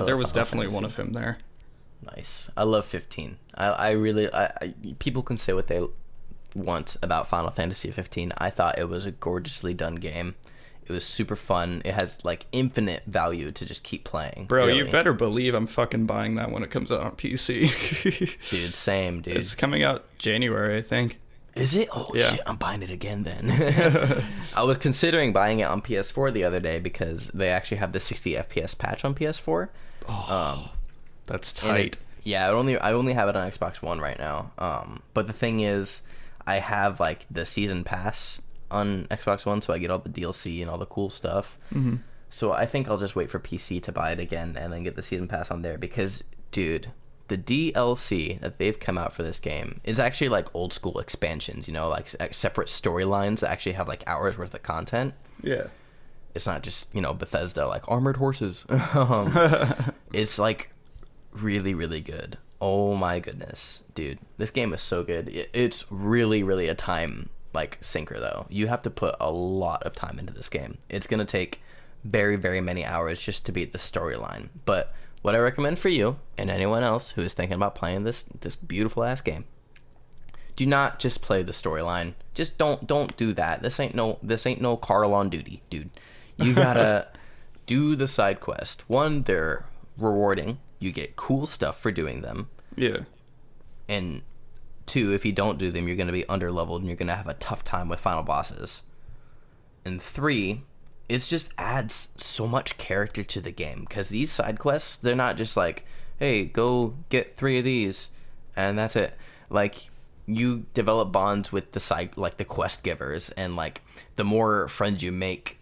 There was definitely one of him there. Nice. I love 15. I really people can say what they want about Final Fantasy 15. I thought it was a gorgeously done game. It was super fun. It has like infinite value to just keep playing. Bro, really. You better believe I'm fucking buying that when it comes out on PC. Dude, same, dude. It's coming out January, I think. Is it? Oh, yeah. Shit, I'm buying it again then. I was considering buying it on PS4 the other day because they actually have the 60 FPS patch on PS4. Oh, that's tight. I only have it on Xbox One right now. But the thing is, I have like the season pass on Xbox One, so I get all the DLC and all the cool stuff. Mm-hmm. So I think I'll just wait for PC to buy it again and then get the season pass on there because, dude, the DLC that they've come out for this game is actually like old school expansions, you know, like separate storylines that actually have like hours worth of content. Yeah. It's not just, you know, Bethesda, like armored horses. It's like really, really good. Oh my goodness, dude. This game is so good. It's really, really a time like sinker though. You have to put a lot of time into this game. It's going to take very, very many hours just to beat the storyline. But what I recommend for you and anyone else who is thinking about playing this beautiful ass game, do not just play the storyline. Just don't do that. This ain't no Carl on duty, dude. You gotta do the side quest. One, they're rewarding. You get cool stuff for doing them. Yeah. And two, if you don't do them, you're gonna be underleveled and you're gonna have a tough time with final bosses. And three, it just adds so much character to the game because these side quests, they're not just like, hey, go get 3 of these, and that's it. Like, you develop bonds with the side, like the quest givers, and like the more friends you make,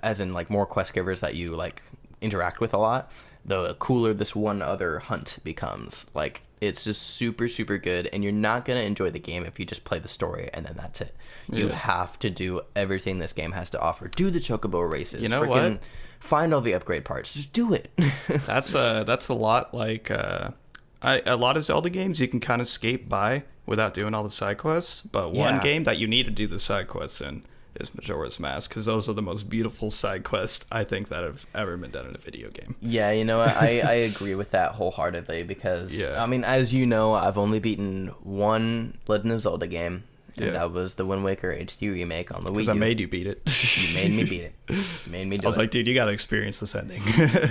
as in like more quest givers that you like interact with a lot, the cooler this one other hunt becomes. Like, it's just super, super good, and you're not gonna enjoy the game if you just play the story and then that's it. You have to do everything this game has to offer. Do the chocobo races. You know what? Find all the upgrade parts. Just do it. That's a lot like a lot of Zelda games you can kind of skate by without doing all the side quests, but one game that you need to do the side quests in is Majora's Mask, because those are the most beautiful side quests I think that have ever been done in a video game. Yeah, you know, I agree with that wholeheartedly, because, I mean, as you know, I've only beaten one Legend of Zelda game, and that was the Wind Waker HD remake on the Wii U. Because I made you beat it. You made me beat it. Made me do it. I was like, dude, you got to experience this ending.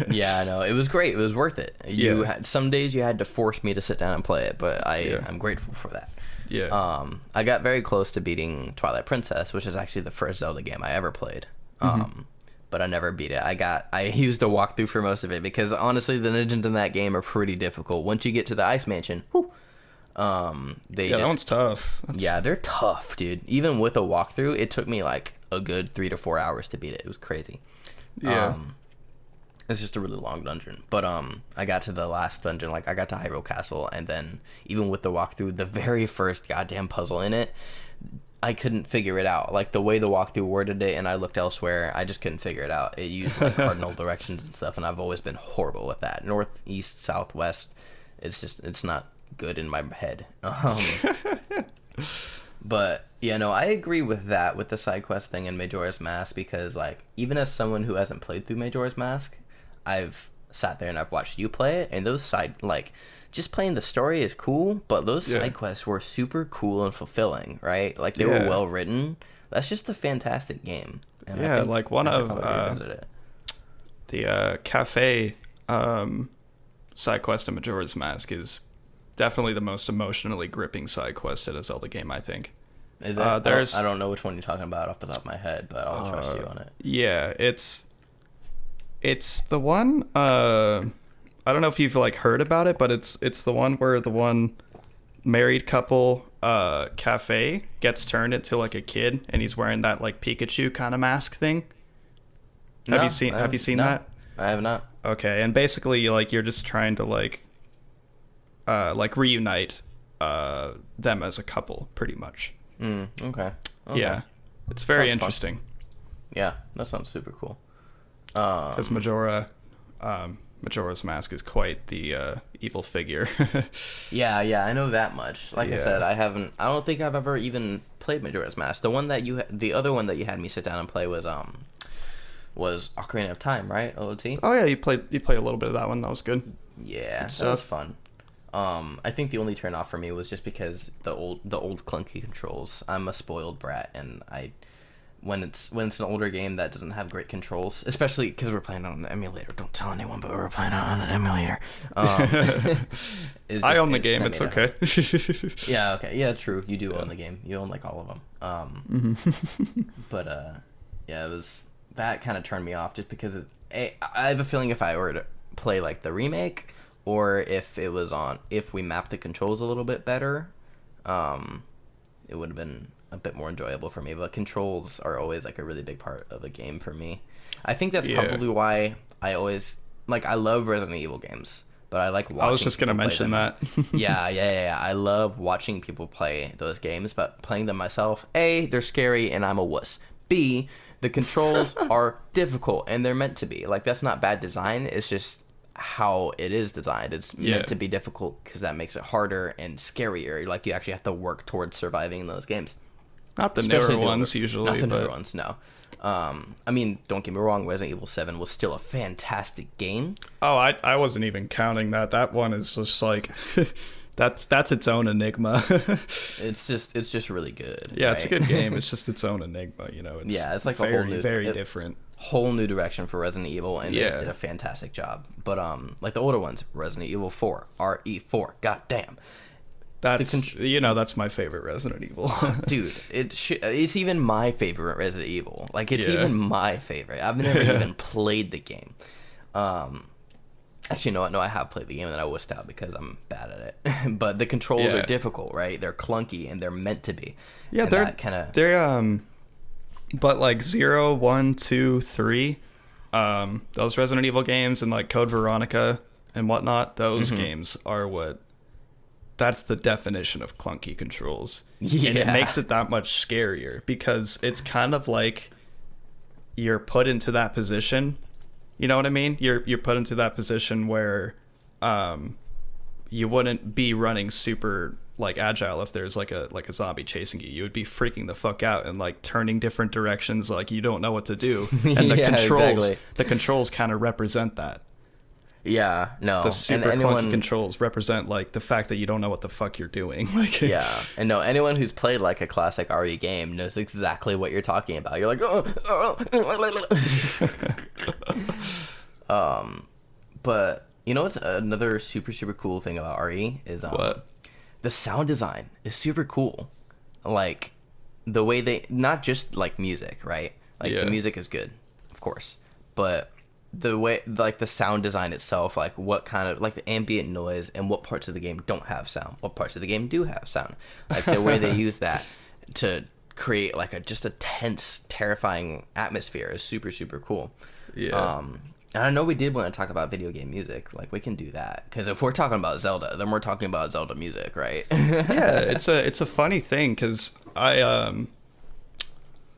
Yeah, I know. It was great. It was worth it. You had, some days you had to force me to sit down and play it, but I'm grateful for that. Yeah. I got very close to beating Twilight Princess, which is actually the first Zelda game I ever played. But I never beat it. I used a walkthrough for most of it, because honestly, the ninjas in that game are pretty difficult. Once you get to the Ice Mansion, that one's tough. Yeah, they're tough, dude. Even with a walkthrough, it took me like a good 3 to 4 hours to beat it. It was crazy. Yeah. It's just a really long dungeon. But I got to the last dungeon, like I got to Hyrule Castle, and then even with the walkthrough, the very first goddamn puzzle in it, I couldn't figure it out. Like the way the walkthrough worded it, and I looked elsewhere, I just couldn't figure it out. It used like cardinal directions and stuff, and I've always been horrible with that. North, east, south, west. It's not good in my head. But yeah, no, I agree with that, with the side quest thing in Majora's Mask, because like even as someone who hasn't played through Majora's Mask, I've sat there and I've watched you play it, and those side, like, just playing the story is cool, but those side quests were super cool and fulfilling, right? Like, they were well written. That's just a fantastic game. And like one of the cafe side quest in Majora's Mask is definitely the most emotionally gripping side quest in a Zelda game, I think. Is it? I don't know which one you're talking about off the top of my head, but I'll trust you on it. Yeah, it's the one, I don't know if you've like heard about it, but it's the one where the one married couple cafe gets turned into like a kid, and he's wearing that like Pikachu kind of mask thing. Have you seen that? I have not. Okay, and basically like you're just trying to like reunite them as a couple, pretty much. Okay. Yeah, it's very interesting. Yeah, that sounds super cool. Because Majora's Mask is quite the evil figure. yeah, I know that much. Like I said, I don't think I've ever even played Majora's Mask. The other one that you had me sit down and play was Ocarina of Time, right? OOT. Oh yeah, you play a little bit of that one. That was good. Yeah, that was fun. I think the only turn off for me was just because the old clunky controls. I'm a spoiled brat, and when it's an older game that doesn't have great controls, especially because we're playing on an emulator. Don't tell anyone, but we're playing on an emulator. I own the game. It's okay. Yeah. Okay. Yeah. True. You do own the game. You own like all of them. But it was that kind of turned me off, just because I have a feeling if I were to play like the remake, or if we mapped the controls a little bit better, it would have been a bit more enjoyable for me. But controls are always like a really big part of a game for me. I think that's probably why I always I love Resident Evil games, but I like watching. I was just gonna mention that. yeah. I love watching people play those games, but playing them myself, A, they're scary and I'm a wuss. B, the controls are difficult, and they're meant to be. Like, that's not bad design. It's just how it is designed. It's meant to be difficult because that makes it harder and scarier. Like, you actually have to work towards surviving in those games. Not the newer ones, usually. Not the newer ones, no. I mean, don't get me wrong, Resident Evil 7 was still a fantastic game. Oh, I wasn't even counting that. That one is just like... That's its own enigma. It's just really good. Yeah, right? It's a good game. It's just its own enigma, you know. It's like very different. Whole new direction for Resident Evil, and they did a fantastic job. But like the older ones, Resident Evil 4, RE4, goddamn. That's my favorite Resident Evil. Dude, it's even my favorite Resident Evil. Like, it's even my favorite. I've never even played the game. Actually, no, no, I have played the game and then I wussed out because I'm bad at it. But the controls Yeah. are difficult, right? They're clunky and they're meant to be. Yeah, And that kinda... they're but like 0, 1, 2, 3, those Resident Evil games and like Code Veronica and whatnot, those games are that's the definition of clunky controls. Yeah. And it makes it that much scarier because it's kind of like you're put into that position. You know what I mean? You're put into that position where you wouldn't be running super like agile if there's like a zombie chasing you. You would be freaking the fuck out and like turning different directions like you don't know what to do. And the Yeah, controls exactly. the controls kind of represent that. Yeah, no. The super And clunky controls represent like the fact that you don't know what the fuck you're doing. Like Yeah, and no, anyone who's played like a classic RE game knows exactly what you're talking about. You're like, but you know what's another super super cool thing about RE is What? the sound design is super cool. Like the way they, not just like music, right? Like Yeah. the music is good, of course, but the way like the sound design itself, like what kind of like the ambient noise and what parts of the game don't have sound, what parts of the game do have sound, like the way they use that to create like just a tense, terrifying atmosphere is super super cool. Yeah. And I know we did want to talk about video game music, like we can do that because if we're talking about Zelda, then we're talking about Zelda music, right? Yeah, it's a funny thing because I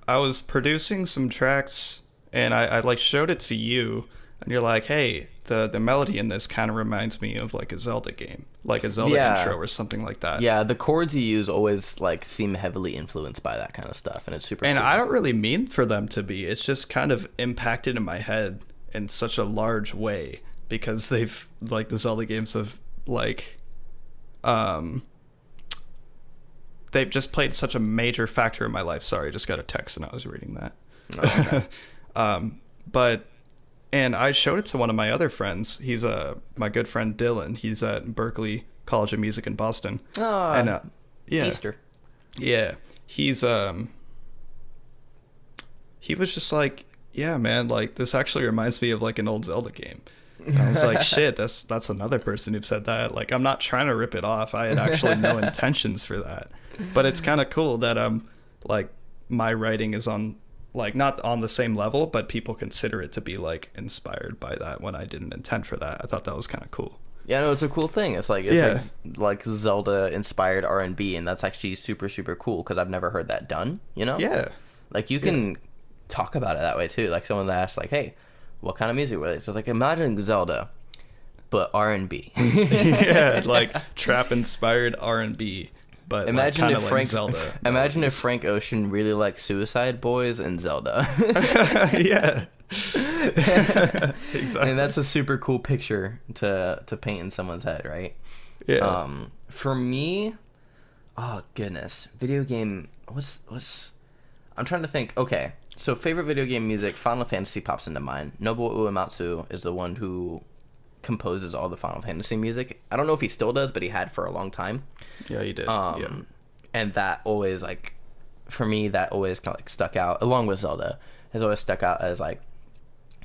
was producing some tracks and I like showed it to you and you're like, hey, the melody in this kind of reminds me of like a Zelda game, like a Zelda Yeah. intro or something like that. Yeah, the chords you use always like seem heavily influenced by that kind of stuff, and it's super And cool. I don't really mean for them to be. It's just kind of impacted in my head in such a large way because they've like the Zelda games have like they've just played such a major factor in my life. Sorry, I just got a text and I was reading that. Oh, okay. But and I showed it to one of my other friends. He's my good friend Dylan. He's at Berklee College of Music in Boston. Oh, And yeah. Easter. Yeah. He's he was just like, yeah, man, like this actually reminds me of like an old Zelda game. And I was like, shit, that's another person who said that. Like, I'm not trying to rip it off. I had actually no intentions for that. But it's kind of cool that like my writing is on like not on the same level, but people consider it to be like inspired by that when I didn't intend for that. I thought that was kind of cool. Yeah, no, it's a cool thing. It's like like Zelda inspired R&B, and that's actually super super cool because I've never heard that done. You know? Yeah. Like you can talk about it that way too. Like someone that asks, like, "Hey, what kind of music was it?" So it's like imagine Zelda, but R&B. Yeah, like trap inspired R&B. But Imagine like, if like Frank, Zelda. imagine if Frank Ocean really liked Suicide Boys and Zelda. Yeah. Exactly. And that's a super cool picture to paint in someone's head, right? Yeah. For me, oh goodness, video game. What's? I'm trying to think. Okay, so favorite video game music. Final Fantasy pops into mind. Nobuo Uematsu is the one who composes all the Final Fantasy music. I don't know if he still does, but he had for a long time. Yeah, you did. And that always like, for me, that always kind of like stuck out. Along with Zelda, has always stuck out as like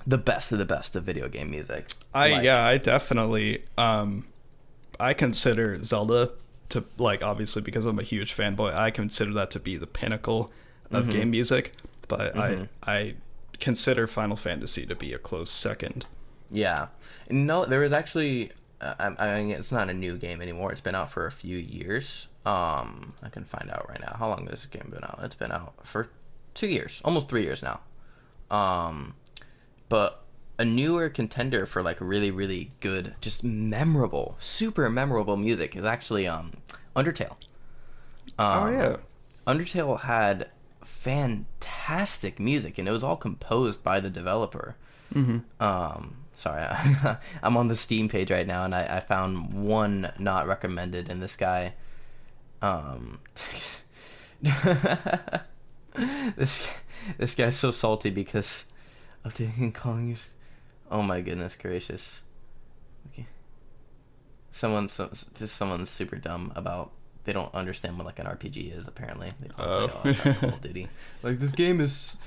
the best of the best of video game music. I definitely I consider Zelda to like obviously because I'm a huge fanboy. I consider that to be the pinnacle of game music, but I consider Final Fantasy to be a close second. Yeah. No, there was actually, I mean, it's not a new game anymore. It's been out for a few years. I can find out right now. How long has this game been out? It's been out for 2 years, almost 3 years now. But a newer contender for like really, really good, just memorable, super memorable music is actually Undertale. Oh yeah. Undertale had fantastic music, and it was all composed by the developer. Sorry, I'm on the Steam page right now, and I found one not recommended, and this guy, this guy's so salty because of taking calling you. Oh my goodness gracious. Okay. Someone's super dumb about they don't understand what like an RPG is. Apparently, they play Oh. Call of Duty. Like this game is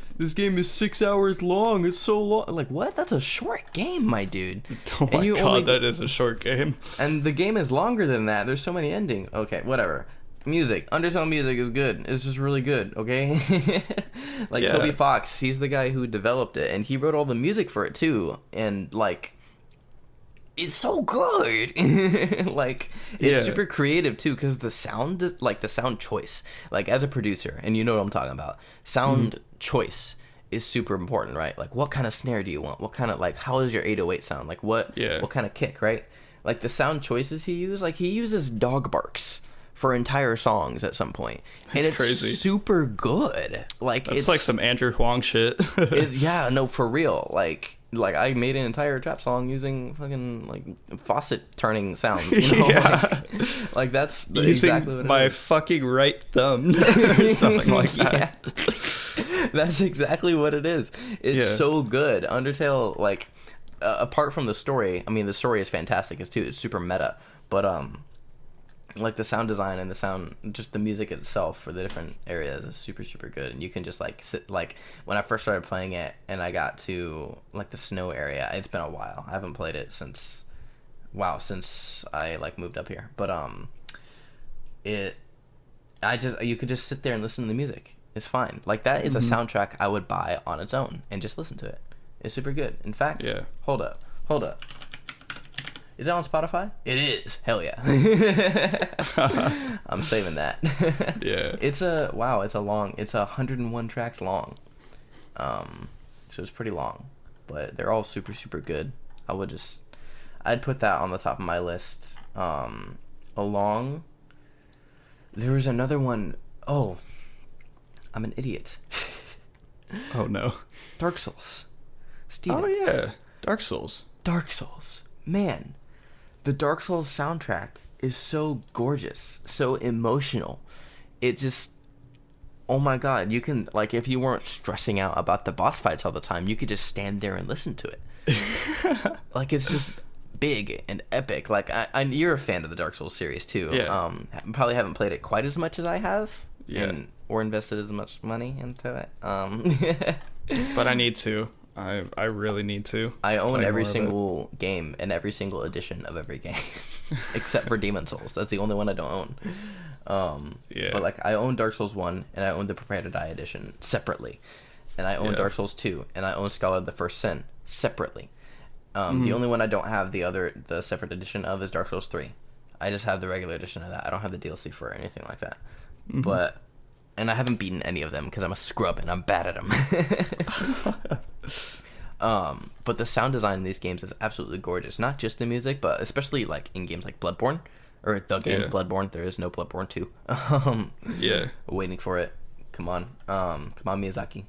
6 hours long. It's so long. Like what? That's a short game, my dude. Oh my And you god, only- that is a short game. And the game is longer than that. There's so many endings. Okay, whatever. Music. Undertale music is good. It's just really good, okay? Like, Yeah. Toby Fox, he's the guy who developed it, and he wrote all the music for it, too. And, like, it's so good. Like, it's Yeah. super creative, too, because the sound, like, the sound choice, like, as a producer, and you know what I'm talking about, sound choice is super important, right? Like, what kind of snare do you want? What kind of, like, how does your 808 sound? Like, what kind of kick, right? Like, the sound choices he uses dog barks for entire songs at some point. And That's it's crazy. super good. Like, It's like some Andrew Huang shit. yeah, no, for real. Like I made an entire trap song using fucking like faucet turning sounds. You know? Yeah. Like that's Using exactly what it my is. fucking right thumb. Or something like that. Yeah. That's exactly what it is. It's Yeah. so good. Undertale, like, apart from the story, I mean, the story is fantastic. It's super meta, but like the sound design and the sound, just the music itself for the different areas is super super good. And you can just like sit, like when I first started playing it and I got to like the snow area, it's been a while. I haven't played it since I like moved up here, but you could just sit there and listen to the music. It's fine. Like that is a soundtrack I would buy on its own and just listen to it. It's super good. In fact, Yeah. hold up. Is it on Spotify? It is. Hell yeah. I'm saving that. Yeah. It's 101 tracks long. So it's pretty long, but they're all super super good. I'd put that on the top of my list. Along, there was another one. Oh, I'm an idiot. Oh no. Dark Souls. Steven. Oh yeah. Dark Souls. Dark Souls. Man, the Dark Souls soundtrack is so gorgeous, so emotional. It just, oh my god, you can, like, if you weren't stressing out about the boss fights all the time, you could just stand there and listen to it. Like, it's just big and epic. Like, you're a fan of the Dark Souls series too. Yeah. Probably haven't played it quite as much as I have. Yeah. Or invested as much money into it. But I need to. I really need to. I own play every more of it. single game and every single edition of every game, except for Demon Souls. That's the only one I don't own. Yeah. But like I own Dark Souls 1 and I own the Prepare to Die edition separately, and I own Yeah. Dark Souls 2 and I own Scholar of the First Sin separately. The only one I don't have the separate edition of is Dark Souls 3. I just have the regular edition of that. I don't have the DLC for it or anything like that. And I haven't beaten any of them because I'm a scrub and I'm bad at them. But the sound design in these games is absolutely gorgeous. Not just the music, but especially like in games like Bloodborne or the game Yeah. Bloodborne. There is no Bloodborne 2. Yeah. Waiting for it. Come on, Miyazaki.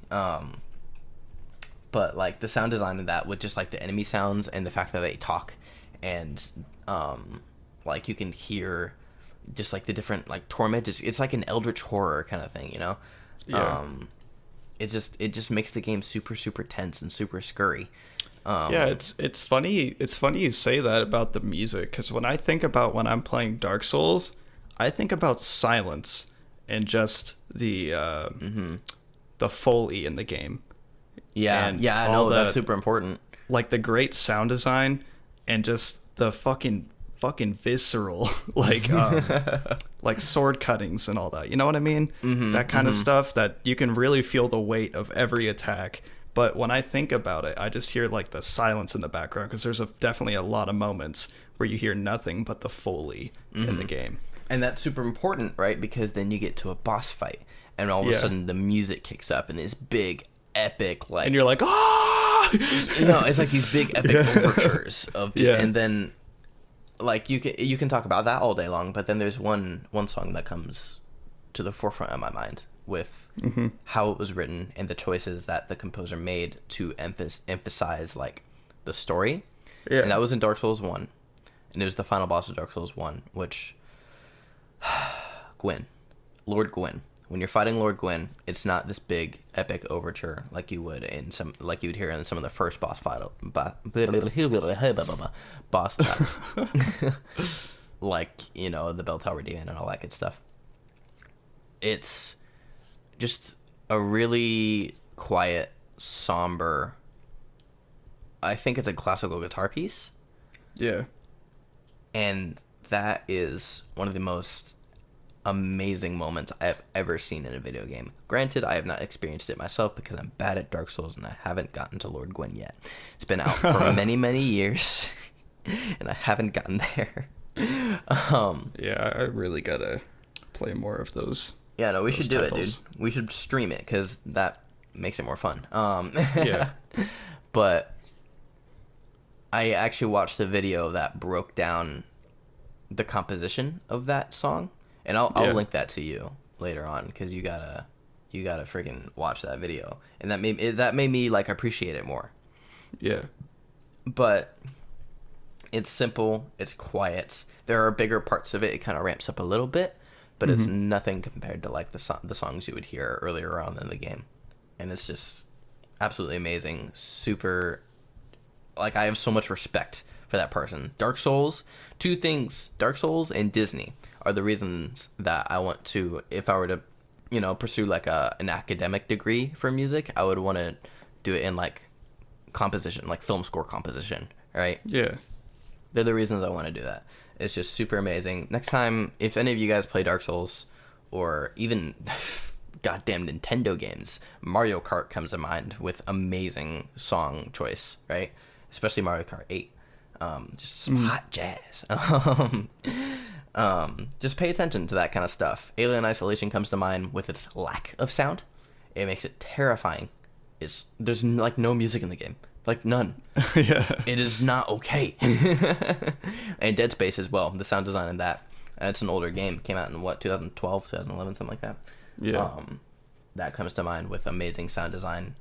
But like the sound design in that with just like the enemy sounds and the fact that they talk, and like you can hear just like the different like torment. It's like an eldritch horror kind of thing, you know. Yeah. It just makes the game super super tense and super scurry. Yeah, it's funny. It's funny you say that about the music, because when I think about when I'm playing Dark Souls, I think about silence and just the foley in the game, Yeah, and yeah, I all know that's the- super important. like the great sound design and just the fucking visceral like sword cuttings and all that. You know what I mean? That kind of stuff that you can really feel the weight of every attack. But when I think about it, I just hear like the silence in the background, because there's definitely a lot of moments where you hear nothing but the foley in the game. And that's super important, right? Because then you get to a boss fight, and all of a Yeah. sudden the music kicks up, and this big epic like And you're like, ah! no, it's like these big epic overtures of Yeah. and then like you can talk about that all day long, but then there's one song that comes to the forefront of my mind with how it was written and the choices that the composer made to emphasize like the story. Yeah. And that was in Dark Souls 1, and it was the final boss of Dark Souls 1, which Lord Gwyn. When you're fighting Lord Gwyn, it's not this big epic overture like you would hear in some of the first boss battles. like, you know, the Bell Tower Demon and all that good stuff. It's just a really quiet, somber, I think it's a classical guitar piece. Yeah. And that is one of the most amazing moments I've ever seen in a video game. Granted, I have not experienced it myself because I'm bad at Dark Souls and I haven't gotten to Lord Gwyn yet. It's been out for many, many years, and I haven't gotten there. Yeah, I really gotta play more of those. Yeah, no, we should do titles. it, dude. We should stream it because that makes it more fun. Yeah. But I actually watched a video that broke down the composition of that song, and I'll link that to you later on because you gotta freaking watch that video, and that made me like appreciate it more. Yeah. But it's simple, it's quiet. There are bigger parts of it. It kind of ramps up a little bit, but it's nothing compared to like the songs you would hear earlier on in the game, and it's just absolutely amazing. Super, like, I have so much respect for that person. Dark Souls, two things, Dark Souls and Disney are the reasons that I want to, if I were to, you know, pursue like an academic degree for music, I would want to do it in like composition, like film score composition, right? Yeah. They're the reasons I want to do that. It's just super amazing. Next time, if any of you guys play Dark Souls, or even goddamn Nintendo games, Mario Kart comes to mind with amazing song choice, right? Especially Mario Kart 8. Just some hot jazz. Just pay attention to that kind of stuff. Alien Isolation comes to mind with its lack of sound. It makes it terrifying. There's like no music in the game. Like none. Yeah. It is not okay. And Dead Space as well. The sound design in that. It's an older game. Came out in what, 2012, 2011, something like that. Yeah. That comes to mind with amazing sound design.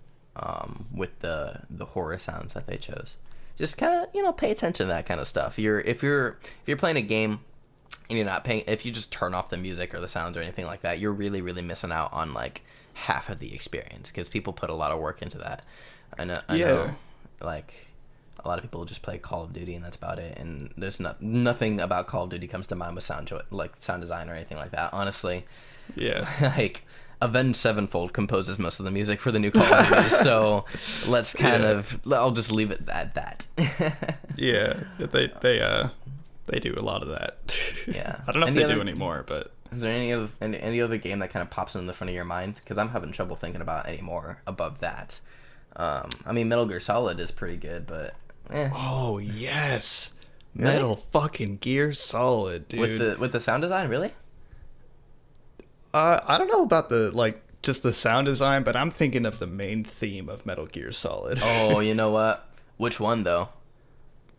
With the horror sounds that they chose. Just kind of, you know, pay attention to that kind of stuff. If you're playing a game and you're not paying, if you just turn off the music or the sounds or anything like that, you're really, really missing out on like half of the experience because people put a lot of work into that. I know, like a lot of people just play Call of Duty and that's about it. And there's nothing about Call of Duty comes to mind with sound design or anything like that. Honestly, Yeah. like Avenged Sevenfold composes most of the music for the new Call of Duty, so let's I'll just leave it at that. Yeah. They do a lot of that. Yeah. I don't know if they do anymore, but Is there any other game that kind of pops in the front of your mind? Because I'm having trouble thinking about any more above that. I mean, Metal Gear Solid is pretty good, but oh yes, Really? Metal fucking Gear Solid, dude. with the sound design, really? I don't know about just the sound design, but I'm thinking of the main theme of Metal Gear Solid. Oh, you know what? Which one though?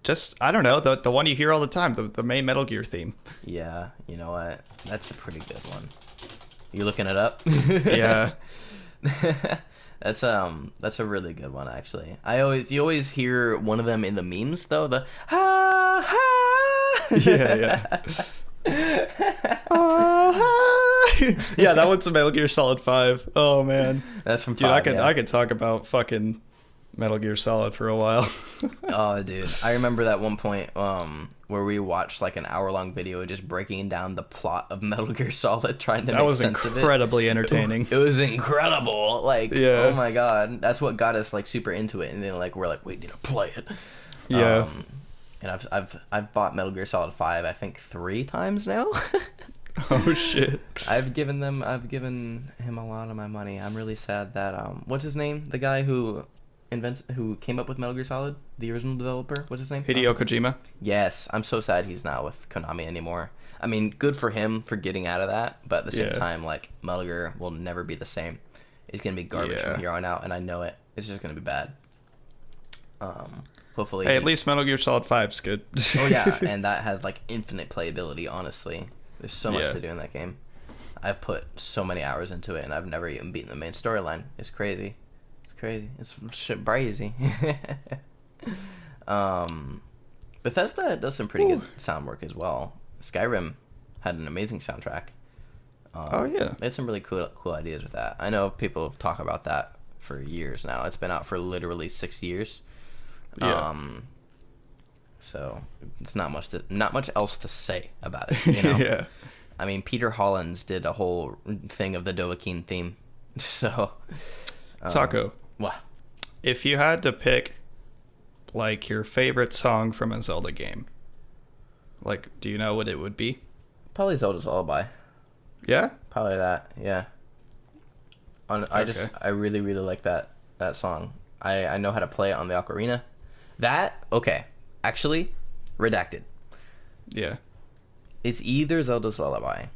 Just, I don't know, the one you hear all the time, the main Metal Gear theme. Yeah, you know what? That's a pretty good one. You looking it up? Yeah. That's a really good one actually. You always hear one of them in the memes though, the ha ha. Yeah. Yeah, that one's a Metal Gear Solid 5. Oh man. That's from Dude, 5, I could talk about fucking Metal Gear Solid for a while. Oh, dude, I remember that one point where we watched like an hour-long video just breaking down the plot of Metal Gear Solid, trying to That make was sense of it. incredibly entertaining. It was incredible. Like, Yeah. oh my god, that's what got us like super into it. And then like we're like, we need to play it. Yeah. And I've bought Metal Gear Solid 5 I think 3 times now. Oh shit. I've given him a lot of my money. I'm really sad that what's his name? The guy who came up with Metal Gear Solid, the original developer. What's his name? Hideo Kojima. Yes, I'm so sad he's not with Konami anymore. I mean, good for him for getting out of that, but at the same time, like, Metal Gear will never be the same. It's gonna be garbage from here on out, and I know it. It's just gonna be bad. Hopefully. Hey, at least Metal Gear Solid 5's good. Oh yeah, and that has like infinite playability. Honestly, there's so much to do in that game. I've put so many hours into it, and I've never even beaten the main storyline. It's crazy. It's shit crazy. Bethesda does some pretty good sound work as well. Skyrim had an amazing soundtrack. Oh yeah, they had some really cool ideas with that. I know people have talked about that for years now. It's been out for literally 6 years. Yeah. So it's not much else to say about it. You know? Yeah. I mean, Peter Hollins did a whole thing of the Dovahkiin theme. So, Taco, what? if you had to pick like your favorite song from a Zelda game, like, do you know what it would be? Probably Zelda's Lullaby. Yeah. Probably that. Yeah. I really really like that song. I know how to play it on the ocarina. Okay. Actually, redacted. Yeah. It's either Zelda's Lullaby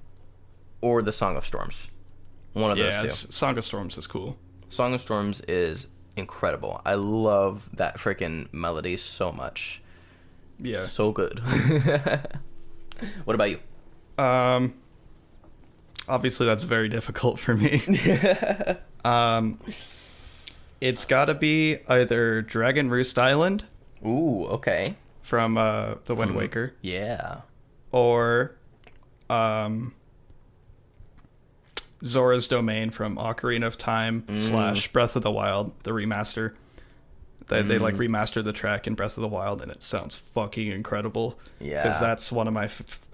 or the Song of Storms. One of those two. Song of Storms is cool. Song of Storms is incredible. I love that freaking melody so much. Yeah. So good. What about you? Obviously that's very difficult for me. It's got to be either Dragon Roost Island Ooh, okay. from the Wind Waker, Yeah. or Zora's Domain from Ocarina of Time / Breath of the Wild, the remaster. They like remastered the track in Breath of the Wild, and it sounds fucking incredible. Yeah. Because that's one of my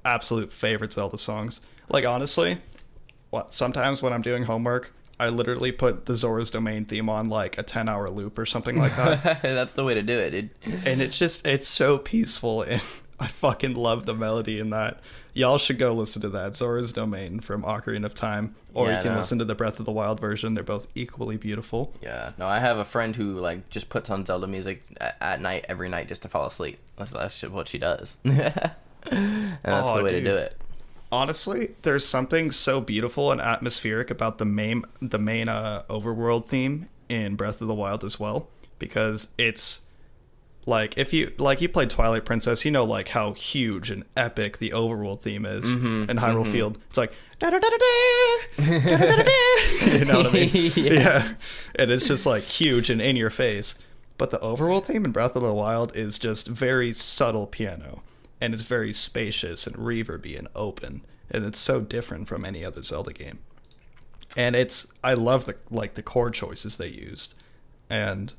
absolute favorite Zelda songs. Like, honestly, sometimes when I'm doing homework, I literally put the Zora's Domain theme on like a 10-hour loop or something like that. That's the way to do it, dude. And it's so peaceful, and I fucking love the melody in that. Y'all should go listen to that, Zora's Domain from Ocarina of Time, or you can listen to the Breath of the Wild version. They're both equally beautiful. Yeah. No, I have a friend who like just puts on Zelda music at night every night just to fall asleep. That's what she does. And that's the way to do it. Honestly, there's something so beautiful and atmospheric about the main overworld theme in Breath of the Wild as well, because it's like, if you played Twilight Princess, you know like how huge and epic the overworld theme is in Hyrule Field. It's like da da da da da da da da. You know what I mean? Yeah. And it's just like huge and in your face. But the overworld theme in Breath of the Wild is just very subtle piano, and it's very spacious and reverby and open, and it's so different from any other Zelda game. And I love the chord choices they used, and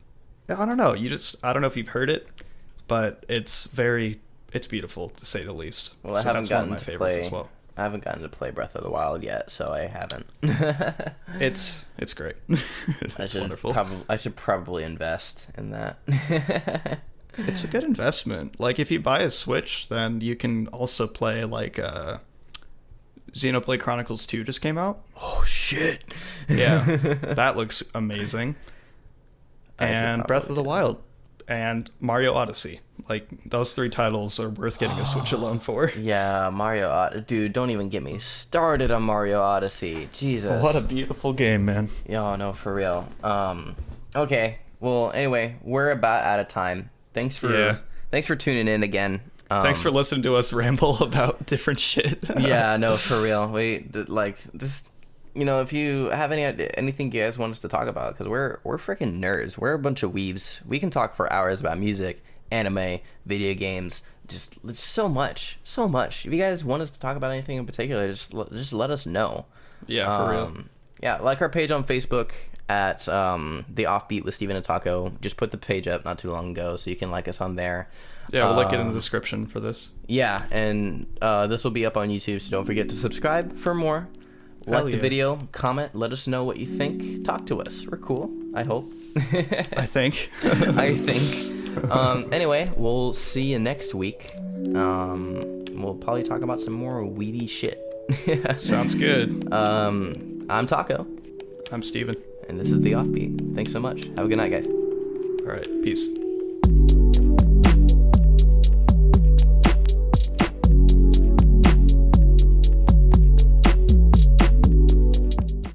I don't know, I don't know if you've heard it, but it's beautiful to say the least. Well, I so haven't that's gotten one of my favorites as well. I haven't gotten to play Breath of the Wild yet, so I haven't. It's great. It's wonderful. I should probably invest in that. It's a good investment. Like, if you buy a Switch, then you can also play like Xenoblade Chronicles 2 just came out. Oh shit. Yeah. That looks amazing. And Breath of the Wild and Mario Odyssey. Like, those 3 titles are worth getting a Switch alone for. Yeah, Mario Odyssey. Dude, don't even get me started on Mario Odyssey. Jesus. What a beautiful game, man. Yo, no, for real. Okay. Well, anyway, we're about out of time. Thanks for tuning in again. Thanks for listening to us ramble about different shit. Yeah, no, for real. If you have anything you guys want us to talk about, because we're freaking nerds. We're a bunch of weebs. We can talk for hours about music, anime, video games, just so much. If you guys want us to talk about anything in particular, just let us know. Yeah, for real. Yeah, like our page on Facebook at the Offbeat with Steven and Taco. Just put the page up not too long ago, so you can like us on there. Yeah, we'll link it in the description for this. Yeah, and this will be up on YouTube, so don't forget to subscribe for more. Hell Like the video, comment, let us know what you think. Talk to us. We're cool, I hope. I think. I think. Anyway, we'll see you next week. We'll probably talk about some more weedy shit. Sounds good. I'm Taco. I'm Steven. And this is The Offbeat. Thanks so much. Have a good night, guys. All right. Peace.